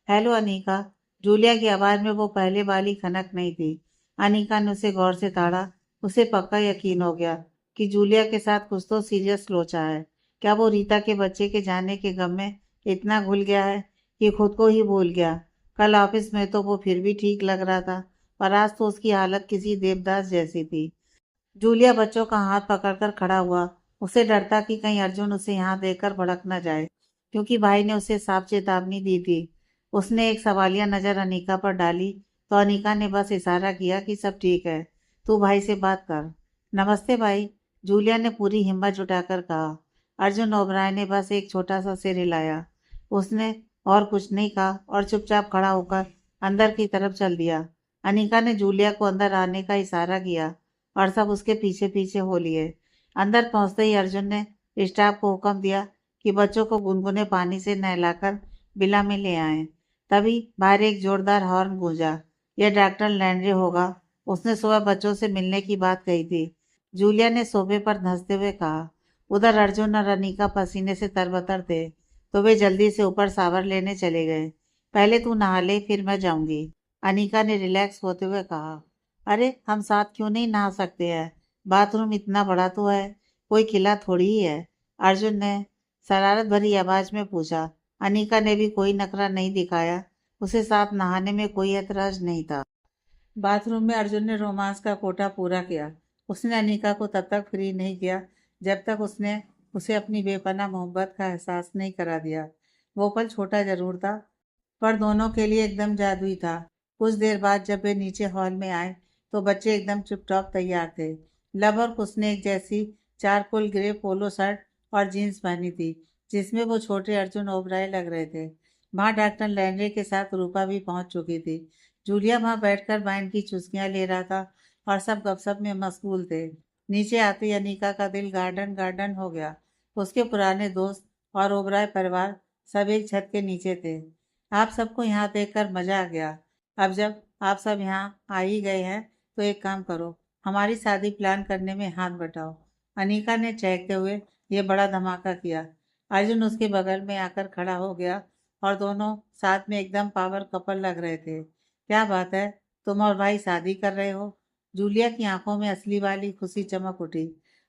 हेलो अनीका। जूलिया की आवाज में वो पहले वाली खनक नहीं थी। अनीका ने उसे गौर से ताड़ा। उसे पक्का यकीन हो गया कि जूलिया के साथ कुछ तो सीरियस लोचा है। क्या वो रीता के बच्चे के जाने के गम में इतना घुल गया है कि खुद को ही भूल गया। कल ऑफिस में तो वो फिर भी ठीक लग रहा था, पर आज तो उसकी हालत किसी देवदास जैसी थी। जूलिया बच्चों का हाथ पकड़कर खड़ा हुआ। उसे डर था कि कहीं अर्जुन उसे यहाँ देखकर भड़क न जाए, क्योंकि भाई ने उसे साफ चेतावनी दी थी। उसने एक सवालिया नजर अनीका पर डाली तो अनीका ने बस इशारा किया कि सब ठीक है, तू भाई से बात कर। नमस्ते भाई, जूलिया ने पूरी हिम्मत जुटाकर कहा। अर्जुन ओबराय ने बस एक छोटा सा सिर हिलाया। उसने और कुछ नहीं कहा और चुपचाप खड़ा होकर अंदर की तरफ चल दिया। अनीका ने जूलिया को अंदर आने का इशारा किया और सब उसके पीछे पीछे हो लिए। अंदर पहुंचते ही अर्जुन ने स्टाफ को हुक्म दिया कि बच्चों को गुनगुने पानी से नहलाकर विला में ले आएं। तभी बाहर एक जोरदार हॉर्न गूंजा। यह डॉक्टर लैंड्रे होगा। उसने सुबह बच्चों से मिलने की बात कही थी। जूलिया ने सोफे पर धंसते हुए कहा। उधर अर्जुन और अनीका पसीने से तरबतर थे, तो वे जल्दी से ऊपर शावर लेने चले गए। पहले तू नहा ले, फिर मैं जाऊंगी, अनीका ने रिलैक्स होते हुए कहा। अरे हम साथ क्यों नहीं नहा सकते हैं? बाथरूम इतना बड़ा तो है, कोई किला थोड़ी ही है, अर्जुन ने शरारत भरी आवाज में पूछा। अनीका ने भी कोई नखरा नहीं दिखाया। उसे साथ नहाने में कोई ऐतराज नहीं था। बाथरूम में अर्जुन ने रोमांस का कोटा पूरा किया। उसने अनीका को तब तक फ्री नहीं किया जब तक उसने उसे अपनी बेपनाह मोहब्बत का एहसास नहीं करा दिया। वो पल छोटा जरूर था, पर दोनों के लिए एकदम जादुई था। कुछ देर बाद जब वे नीचे हॉल में आए तो बच्चे एकदम चुपचाप तैयार थे। लब और कुश ने एक जैसी चारकोल ग्रे पोलो शर्ट और जीन्स पहनी थी, जिसमें वो छोटे अर्जुन ओबराय लग रहे थे। वहाँ डॉक्टर लैंड्रे के साथ रूपा भी पहुंच चुकी थी। जूलिया वहाँ बैठकर वाइन की चुस्कियां ले रहा था और सब गपशप में मशगूल थे। नीचे आते ही अनीका का दिल गार्डन गार्डन हो गया। उसके पुराने दोस्त और ओबराय परिवार सब एक छत के नीचे थे। आप सबको यहाँ देखकर मजा आ गया। अब जब आप सब यहाँ आ ही गए हैं तो एक काम करो, हमारी शादी प्लान करने में हाथ बटाओ। अनीका ने चहकते हुए ये बड़ा धमाका किया। अर्जुन उसके बगल में आकर खड़ा हो गया और दोनों साथ में एकदम पावर कपल लग रहे थे। क्या बात है, तुम और भाई शादी कर रहे हो? जूलिया की आंखों में असली वाली खुशी चमक उठी।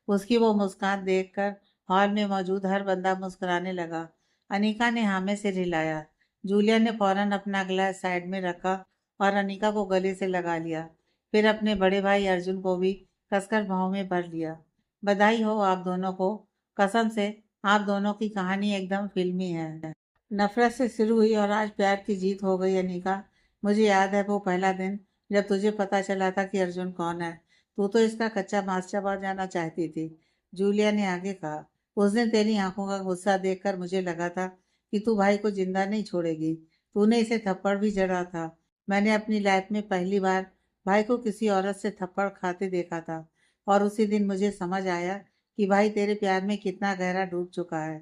उसकी वो मुस्कान देखकर हॉल में मौजूद हर बंदा मुस्कुराने लगा। अनीका ने हाँ में सिर हिलाया। जूलिया ने फौरन अपना ग्लास साइड में रखा और अनीका को गले से लगा लिया। फिर अपने बड़े भाई अर्जुन को भी कसकर बाहों में भर लिया। बधाई हो आप दोनों को। कसम से आप दोनों की कहानी एकदम फिल्मी है। नफरत से शुरू हुई और आज प्यार की जीत हो गई। अनिका, मुझे याद है वो पहला दिन जब तुझे पता चला था कि अर्जुन कौन है। तू तो इसका कच्चा मांस चबा जाना चाहती थी। जूलिया ने आगे कहा। उस दिन तेरी आंखों का गुस्सा देखकर मुझे लगा था कि तू भाई को जिंदा नहीं छोड़ेगी। तूने इसे थप्पड़ भी जड़ा था। मैंने अपनी लाइफ में पहली बार भाई को किसी औरत से थप्पड़ खाते देखा था। और उसी दिन मुझे समझ आया कि भाई तेरे प्यार में कितना गहरा डूब चुका है।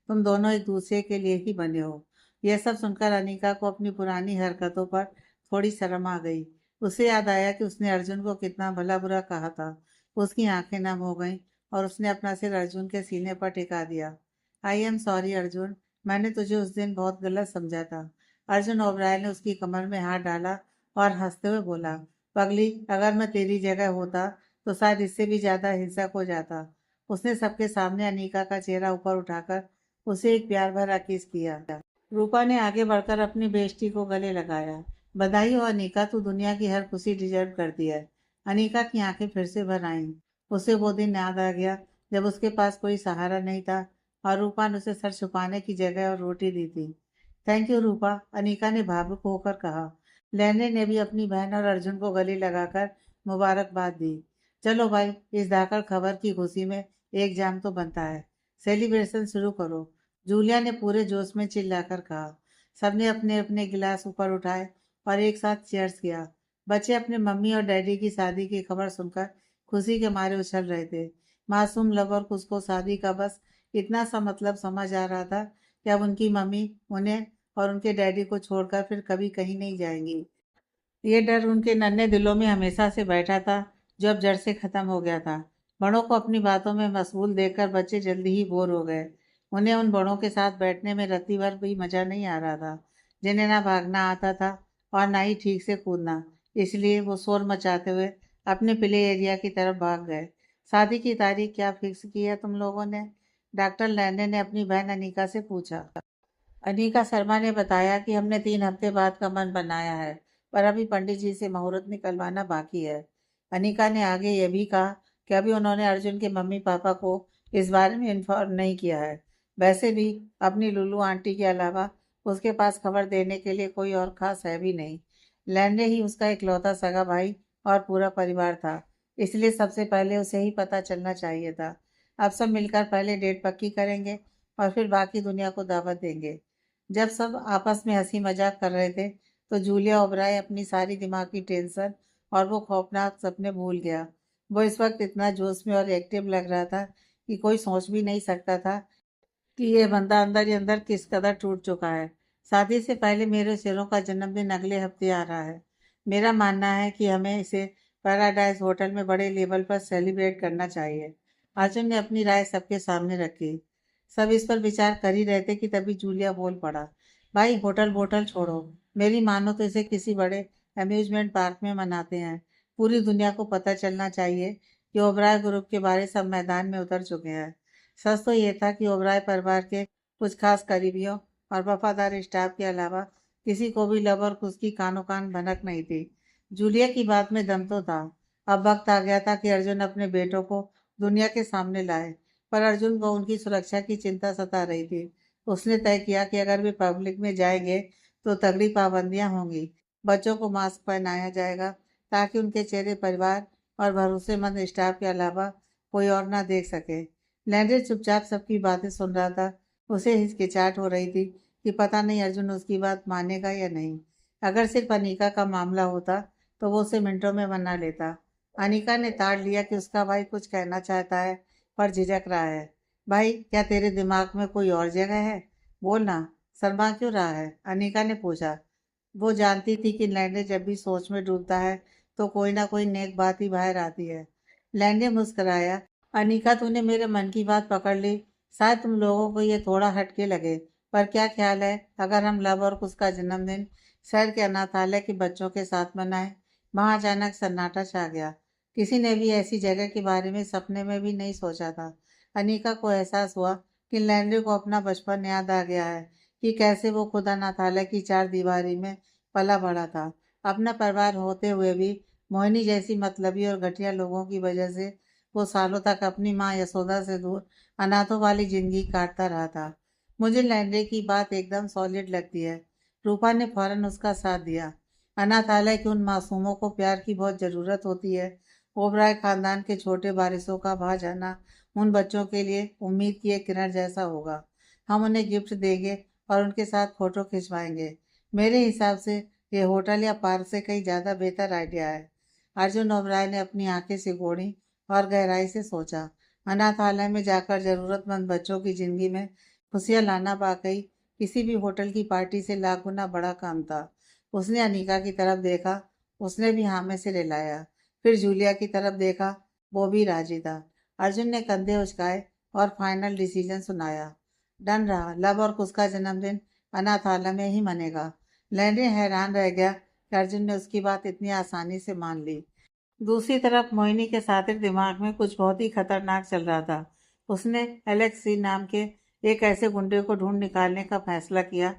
तुम दोनों एक दूसरे के लिए ही बने हो। यह सब सुनकर अनीका को अपनी पुरानी हरकतों पर थोड़ी शर्म आ गई। उसे याद आया कि उसने अर्जुन को कितना भला बुरा कहा था। उसकी आंखें नम हो गईं और उसने अपना सिर अर्जुन के सीने पर टिका दिया। आई एम सॉरी अर्जुन, मैंने तुझे उस दिन बहुत गलत समझा था। अर्जुन ओबराय ने उसकी कमर में हाथ डाला और हंसते हुए बोला, पगली, अगर मैं तेरी जगह होता तो शायद इससे भी ज्यादा हिंसक हो जाता। उसने सबके सामने अनीका का चेहरा ऊपर उठाकर उसे एक प्यार भरा किस किया। रूपा ने आगे बढ़कर अपनी बेइज्जती को गले लगाया। बधाई हो अनीका, तू दुनिया की हर खुशी डिजर्व करती है। अनीका की आंखें फिर से भर आईं। उसे वो दिन याद आ गया जब उसके पास कोई सहारा नहीं था और रूपा ने उसे सर छुपाने की जगह और रोटी दी थी। थैंक यू रूपा, अनीका ने भावुक होकर कहा। लैंडे ने भी अपनी बहन और अर्जुन को गले लगाकर मुबारकबाद दी। चलो भाई, इस धाकड़ खबर की खुशी में एक जाम तो बनता है। सेलिब्रेशन शुरू करो, जूलिया ने पूरे जोश में चिल्लाकर कहा। सबने अपने अपने गिलास ऊपर उठाए और एक साथ चीयर्स किया। बच्चे अपने मम्मी और डैडी की शादी की खबर सुनकर खुशी के मारे उछल रहे थे। मासूम लवर को उसको शादी का बस इतना सा मतलब समझ आ रहा था कि अब उनकी मम्मी उन्हें और उनके डैडी को छोड़कर फिर कभी कहीं नहीं जाएंगी। ये डर उनके नन्हे दिलों में हमेशा से बैठा था, जो अब जड़ से खत्म हो गया था। बड़ों को अपनी बातों में मशगूल देखकर बच्चे जल्दी ही बोर हो गए। उन्हें उन बड़ों के साथ बैठने में रत्ती भर भी मजा नहीं आ रहा था, जिन्हें ना भागना आता था और ना ही ठीक से कूदना। इसलिए वो शोर मचाते हुए अपने प्ले एरिया की तरफ भाग गए। शादी की तारीख क्या फिक्स की है तुम लोगों ने? डॉक्टर लैंडे ने अपनी बहन अनीका से पूछा। अनीका शर्मा ने बताया कि हमने 3 हफ्ते बाद का मन बनाया है, पर अभी पंडित जी से मुहूर्त निकलवाना बाकी है। अनीका ने आगे ये भी कहा कि अभी उन्होंने अर्जुन के मम्मी पापा को इस बारे में इन्फॉर्म नहीं किया है। वैसे भी अपनी लुलू आंटी के अलावा उसके पास खबर देने के लिए कोई और खास है भी नहीं। लैंडे ही उसका इकलौता सगा भाई और पूरा परिवार था, इसलिए सबसे पहले उसे ही पता चलना चाहिए था। अब सब मिलकर पहले डेट पक्की करेंगे और फिर बाकी दुनिया को दावत देंगे। जब सब आपस में हंसी मजाक कर रहे थे तो जूलिया ओबराय अपनी सारी दिमाग की टेंशन और वो खौफनाक सपने भूल गया। वो इस वक्त इतना जोश में और एक्टिव लग रहा था कि कोई सोच भी नहीं सकता था कि ये बंदा अंदर ही अंदर किस कदर टूट चुका है। शादी से पहले मेरे शेरों का जन्मदिन अगले हफ्ते आ रहा है। मेरा मानना है कि हमें इसे पैराडाइज होटल में बड़े लेवल पर सेलिब्रेट करना चाहिए। अर्जुन ने अपनी राय सबके सामने रखी। सब इस पर विचार कर ही रहे थे कि तभी जूलिया बोल पड़ा। भाई, होटल बोटल छोड़ो, मेरी मानो तो इसे किसी बड़े अम्यूजमेंट पार्क में मनाते हैं। पूरी दुनिया को पता चलना चाहिए कि ओबराय ग्रुप के बारे सब मैदान में उतर चुके हैं। सच तो ये था कि ओबराय परिवार के कुछ खास करीबियों और वफादार स्टाफ के अलावा किसी को भी लब और उसकी कानो कान भनक नहीं थी। जूलिया की बात में दम तो था। अब वक्त आ गया था कि अर्जुन अपने बेटों को दुनिया के सामने लाए, पर अर्जुन को उनकी सुरक्षा की चिंता सता रही थी। उसने तय किया कि अगर वे पब्लिक में जाएंगे तो तगड़ी पाबंदियां होंगी। बच्चों को मास्क पहनाया जाएगा ताकि उनके चेहरे परिवार और भरोसेमंद स्टाफ के अलावा कोई और ना देख सके। लैंडर चुपचाप सबकी बातें सुन रहा था। उसे हिचकिचाहट हो रही थी कि पता नहीं अर्जुन उसकी बात मानेगा या नहीं। अगर सिर्फ अनीका का मामला होता तो वो उसे मिनटों में मना लेता। अनीका ने ताड़ लिया कि उसका भाई कुछ कहना चाहता है पर झिझक रहा है। भाई, क्या तेरे दिमाग में कोई और जगह है? बोल ना, शर्मा क्यों रहा है? अनीका ने पूछा। वो जानती थी कि लैंडे जब भी सोच में डूबता है तो कोई ना कोई नेक बात ही बाहर आती है। लैंडे मुस्कुराया। अनीका, तूने मेरे मन की बात पकड़ ली। शायद तुम लोगों को ये थोड़ा हटके लगे, पर क्या ख्याल है अगर हम लव और उसका जन्मदिन शहर के अनाथालय के बच्चों के साथ मनाएं? वहां अचानक सन्नाटा छा गया। किसी ने भी ऐसी जगह के बारे में सपने में भी नहीं सोचा था। अनीका को एहसास हुआ कि लैंडे को अपना बचपन याद आ गया है, कि कैसे वो खुद अनाथालय की चार दीवारी में पला बड़ा था। अपना परिवार होते हुए भी मोहिनी जैसी मतलबी और घटिया लोगों की वजह से वो सालों तक अपनी माँ यशोदा से दूर अनाथों वाली जिंदगी काटता रहा था। मुझे लैंड्रे की बात एकदम सॉलिड लगती है। रूपा ने फौरन उसका साथ दिया। अनाथालय के उन मासूमों को प्यार की बहुत ज़रूरत होती है। ओबराय खानदान के छोटे बारिशों का वहाँ जाना उन बच्चों के लिए उम्मीद की एक किरण जैसा होगा। हम उन्हें गिफ्ट देंगे और उनके साथ फोटो खिंचवाएंगे। मेरे हिसाब से ये होटल या पार्क से कहीं ज़्यादा बेहतर आइडिया है। अर्जुन ओबराय ने अपनी आंखें सिकोड़ी और गहराई से सोचा। अनाथालय में जाकर जरूरतमंद बच्चों की जिंदगी में खुशियां लाना वाकई किसी भी होटल की पार्टी से लाख गुना बड़ा काम था। उसने अनीका की तरफ देखा। उसने भी हाँ में से ले लाया। फिर जूलिया की तरफ देखा। वो भी राजी था। अर्जुन ने कंधे उचकाए और फाइनल डिसीजन सुनाया। डन रहा। लब और उसका जन्मदिन अनाथालय में ही मनेगा। लैंड्रे हैरान रह गया कि अर्जुन ने उसकी बात इतनी आसानी से मान ली। दूसरी तरफ मोहिनी के सातिर दिमाग में कुछ बहुत ही खतरनाक चल रहा था। उसने एलेक्स सी नाम के एक ऐसे गुंडे को ढूंढ निकालने का फैसला किया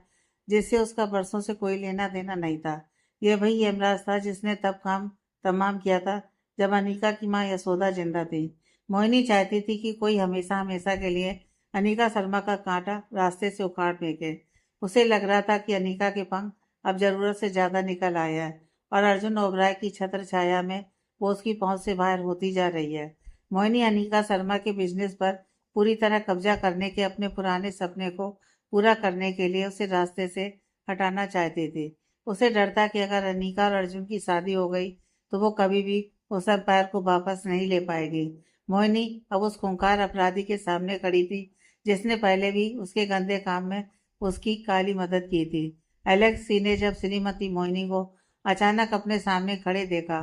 जिससे उसका बरसों से कोई लेना देना नहीं था। यह वही यमराज था जिसने तब काम तमाम किया था जब अनीका की माँ यशोदा जिंदा थी। मोहिनी चाहती थी कि कोई हमेशा हमेशा के लिए अनीका शर्मा का कांटा रास्ते से उखाड़ फेंके। उसे लग रहा था कि अनीका के पंख अब जरूरत से ज्यादा निकल आए हैं और अर्जुन ओबराय की छत्र छाया में वो उसकी पहुंच से बाहर होती जा रही है। मोहिनी अनीका शर्मा के बिजनेस पर पूरी तरह कब्जा करने के अपने पुराने सपने को पूरा करने के लिए उसे रास्ते से हटाना चाहती थी। उसे डर था कि अगर अनीका और अर्जुन की शादी हो गई तो वो कभी भी उस एम्पायर को वापस नहीं ले पाएगी। मोहिनी अब उस खूंखार अपराधी के सामने खड़ी थी जिसने पहले भी उसके गंदे काम में उसकी काली मदद की थी। एलेक्स सी ने जब श्रीमती मोहिनी को अचानक अपने सामने खड़े देखा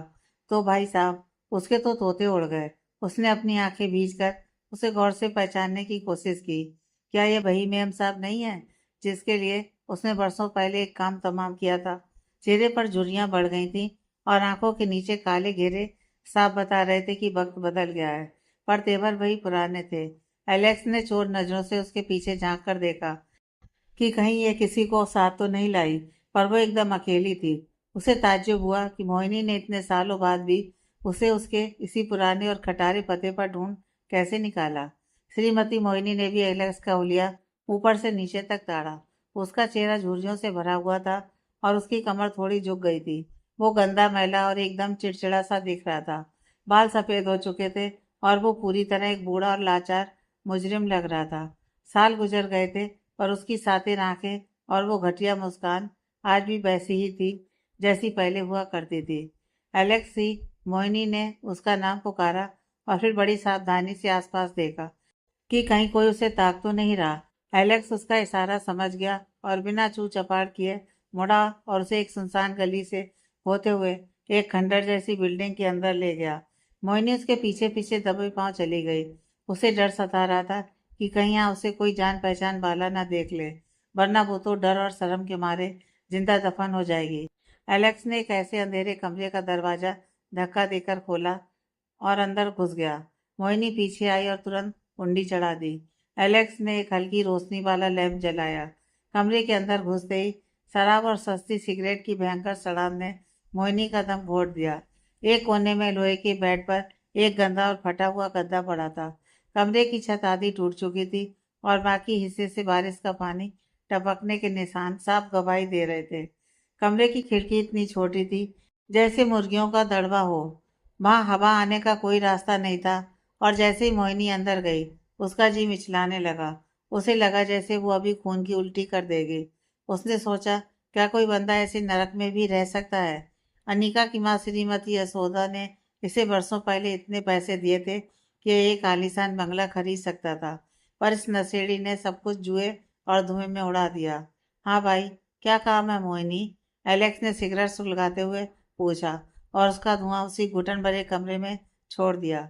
तो भाई साहब उसके तो तोते उड़ गए। उसने अपनी आंखें भीज कर उसे गौर से पहचानने की कोशिश की। क्या ये वही मेम साहब नहीं है जिसके लिए उसने बरसों पहले एक काम तमाम किया था? चेहरे पर झुर्रियां बढ़ गई थीं और आंखों के नीचे काले घेरे साफ बता रहे थे कि वक्त बदल गया है, पर तेवर वही पुराने थे। एलेक्स ने चोर नजरों से उसके पीछे झांक कर देखा कि कहीं ये किसी को साथ तो नहीं लाई, पर वो एकदम अकेली थी। उसे ताज्जुब हुआ कि मोहिनी ने इतने सालों बाद भी उसे उसके इसी पुराने और खटारे पते पर ढूंढ कैसे निकाला। श्रीमती मोहिनी ने भी एलेक्स का हुलिया ऊपर से नीचे तक ताड़ा। उसका चेहरा झुर्रियों से भरा हुआ था और उसकी कमर थोड़ी झुक गई थी। वो गंदा मैला और एकदम चिड़चिड़ा सा दिख रहा था। बाल सफेद हो चुके थे और वो पूरी तरह एक बूढ़ा और लाचार मुजरिम लग रहा था। साल गुजर गए थे पर उसकी सातिर आंखें और वो घटिया मुस्कान आज भी वैसी ही थी जैसी पहले हुआ करती थी। एलेक्सी, मोहिनी ने उसका नाम पुकारा और फिर बड़ी सावधानी से आसपास देखा कि कहीं कोई उसे ताक तो नहीं रहा। एलेक्स उसका इशारा समझ गया और बिना चू चपाड़ किए मुड़ा और उसे एक सुनसान गली से होते हुए एक खंडर जैसी बिल्डिंग के अंदर ले गया। मोहिनी उसके पीछे पीछे दबे पांव चली गई। उसे डर सता रहा था कि कहीं यहाँ उसे कोई जान पहचान वाला ना देख ले, वरना वो तो डर और शर्म के मारे जिंदा दफन हो जाएगी। एलेक्स ने एक ऐसे अंधेरे कमरे का दरवाजा धक्का देकर खोला और अंदर घुस गया। मोहिनी पीछे आई और तुरंत कुंडी चढ़ा दी। एलेक्स ने एक हल्की रोशनी वाला लैंप जलाया। कमरे के अंदर घुसते ही शराब और सस्ती सिगरेट की भयंकर सड़ान ने मोहिनी का दम घोट दिया। एक कोने में लोहे के बेड पर एक गंदा और फटा हुआ गद्दा पड़ा था। कमरे की छत आधी टूट चुकी थी और बाकी हिस्से से बारिश का पानी टपकने के निशान साफ गवाही दे रहे थे। कमरे की खिड़की इतनी छोटी थी जैसे मुर्गियों का दड़बा हो। वहां हवा आने का कोई रास्ता नहीं था और जैसे ही मोहिनी अंदर गई उसका जी मिचलाने लगा। उसे लगा जैसे वो अभी खून की उल्टी कर देगी। उसने सोचा, क्या कोई बंदा ऐसे नरक में भी रह सकता है? अनीका की माँ श्रीमती यशोदा ने इसे वर्षों पहले इतने पैसे दिए थे कि एक आलीशान बंगला खरीद सकता था, पर इस नशेड़ी ने सब कुछ जुए और धुएं में उड़ा दिया। हाँ भाई, क्या काम है मोहिनी? एलेक्स ने सिगरेट सुलगाते हुए पूछा और उसका धुआं उसी घुटन भरे कमरे में छोड़ दिया।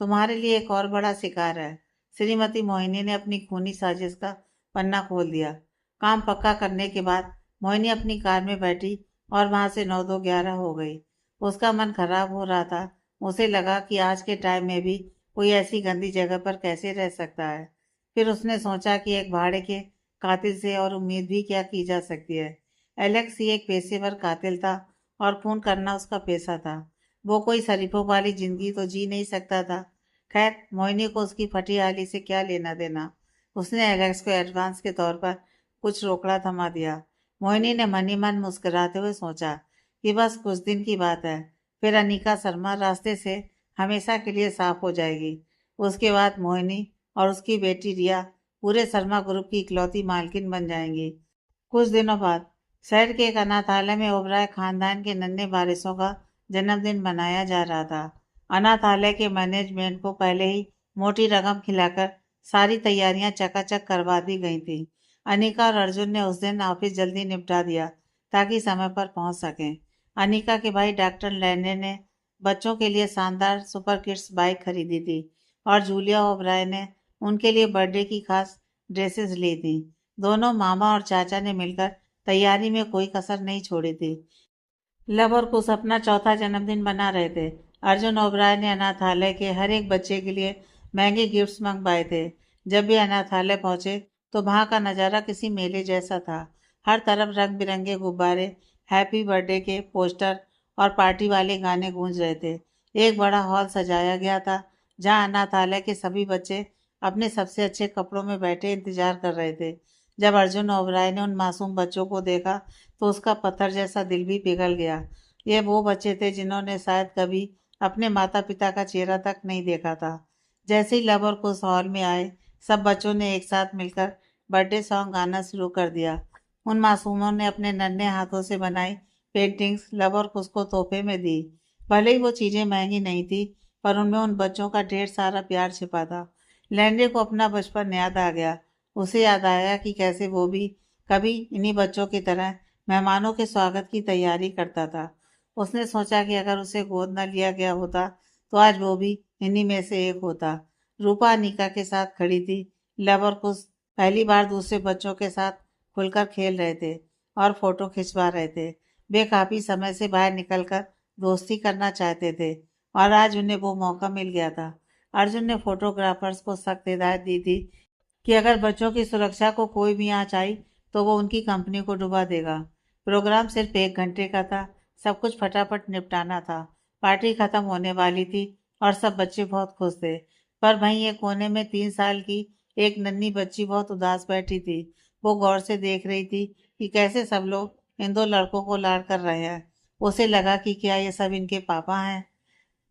तुम्हारे लिए एक और बड़ा शिकार है। श्रीमती मोहिनी ने अपनी खूनी साजिश का पन्ना खोल दिया। काम पक्का करने के बाद मोहिनी अपनी कार में बैठी और वहां से 9 2 11 हो गई। उसका मन खराब हो रहा था। उसे लगा कि आज के टाइम में भी कोई ऐसी गंदी जगह पर कैसे रह सकता है। फिर उसने सोचा कि एक भाड़े के कातिल से और उम्मीद भी क्या की जा सकती है। एलेक्स ही एक पेशेवर कातिल था और खून करना उसका पेशा था। वो कोई शरीफों वाली जिंदगी तो जी नहीं सकता था। खैर, मोहिनी को उसकी फटी आली से क्या लेना देना। उसने एलेक्स को एडवांस के तौर पर कुछ रोकड़ा थमा दिया। मोहिनी ने मन ही मन मुस्कुराते हुए सोचा कि बस कुछ दिन की बात है, फिर अनिका शर्मा रास्ते से हमेशा के लिए साफ हो जाएगी। उसके बाद मोहिनी और उसकी बेटी रिया पूरे शर्मा ग्रुप की इकलौती मालकिन बन जाएंगी। कुछ दिनों बाद शहर के एक अनाथालय में ओबराय खानदान के नन्हे वारिसों का जन्मदिन मनाया जा रहा था। अनाथालय के मैनेजमेंट को पहले ही मोटी रकम खिलाकर सारी तैयारियां चकाचक करवा दी गई थी। अनिका और अर्जुन ने उस दिन ऑफिस जल्दी निपटा दिया ताकि समय पर पहुंच सकें। अनिका के भाई डॉक्टर लैंडे ने बच्चों के लिए शानदार सुपर किड्स बाइक खरीदी थी और जूलिया ओबराय ने उनके लिए बर्थडे की खास ड्रेसेस ली थी। दोनों मामा और चाचा ने मिलकर तैयारी में कोई कसर नहीं छोड़ी थी। लव और कुश अपना चौथा जन्मदिन मना रहे थे। अर्जुन ओबराय ने अनाथालय के हर एक बच्चे के लिए महंगे गिफ्ट्स मंगवाए थे। जब भी अनाथालय पहुंचे तो वहां का नज़ारा किसी मेले जैसा था। हर तरफ रंग बिरंगे गुब्बारे, हैप्पी बर्थडे के पोस्टर और पार्टी वाले गाने गूंज रहे थे। एक बड़ा हॉल सजाया गया था जहां अनाथालय के सभी बच्चे अपने सबसे अच्छे कपड़ों में बैठे इंतजार कर रहे थे। जब अर्जुन ओबराय ने उन मासूम बच्चों को देखा तो उसका पत्थर जैसा दिल भी पिघल गया। ये वो बच्चे थे जिन्होंने शायद कभी अपने माता पिता का चेहरा तक नहीं देखा था। जैसे ही लव और कुश हॉल में आए, सब बच्चों ने एक साथ मिलकर बर्थडे सॉन्ग गाना शुरू कर दिया। उन मासूमों ने अपने नन्हे हाथों से बनाई पेंटिंग्स लव और कुश को तोहफे में दी। भले ही वो चीजें महंगी नहीं थी, पर उनमें उन बच्चों का ढेर सारा प्यार छिपा था। लैंडे को अपना बचपन याद आ गया। उसे याद आया कि कैसे वो भी कभी इन्हीं बच्चों की तरह मेहमानों के स्वागत की तैयारी करता था। उसने सोचा कि अगर उसे गोद न लिया गया होता तो आज वो भी इन्हीं में से एक होता। रूपा अनिका के साथ खड़ी थी। लव और कुश पहली बार दूसरे बच्चों के साथ खुलकर खेल रहे थे और फोटो खिंचवा रहे थे। वे काफी समय से बाहर निकलकर दोस्ती करना चाहते थे और आज उन्हें वो मौका मिल गया था। अर्जुन ने फोटोग्राफर्स को सख्त हिदायत दी थी कि अगर बच्चों की सुरक्षा को कोई भी आंच आई तो वो उनकी कंपनी को डुबा देगा। प्रोग्राम सिर्फ 1 घंटे का था। सब कुछ फटाफट निपटाना था। पार्टी खत्म होने वाली थी और सब बच्चे बहुत खुश थे। पर वहीं एक कोने में 3 साल की एक नन्ही बच्ची बहुत उदास बैठी थी। वो गौर से देख रही थी कि कैसे सब लोग इन दो लड़कों को लाड कर रहे हैं। उसे लगा कि क्या ये सब इनके पापा हैं।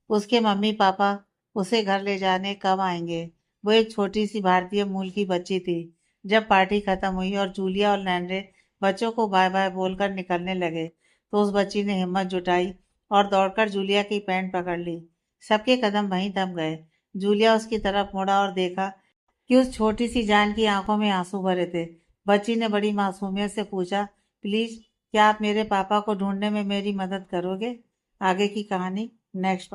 उसके मम्मी पापा उसे घर ले जाने कब आएंगे। वो एक छोटी सी भारतीय मूल की बच्ची थी। जब पार्टी खत्म हुई और जूलिया और लैंड्रे बच्चों को बाय बाय बोलकर निकलने लगे तो उस बच्ची ने हिम्मत जुटाई और दौड़कर जूलिया की पैंट पकड़ ली। सबके कदम वहीं थम गए। जूलिया उसकी तरफ मुड़ा और देखा कि उस छोटी सी जान की आंखों में आंसू भरे थे। बच्ची ने बड़ी मासूमियत से पूछा, प्लीज क्या आप मेरे पापा को ढूंढने में मेरी मदद करोगे। आगे की कहानी नेक्स्ट।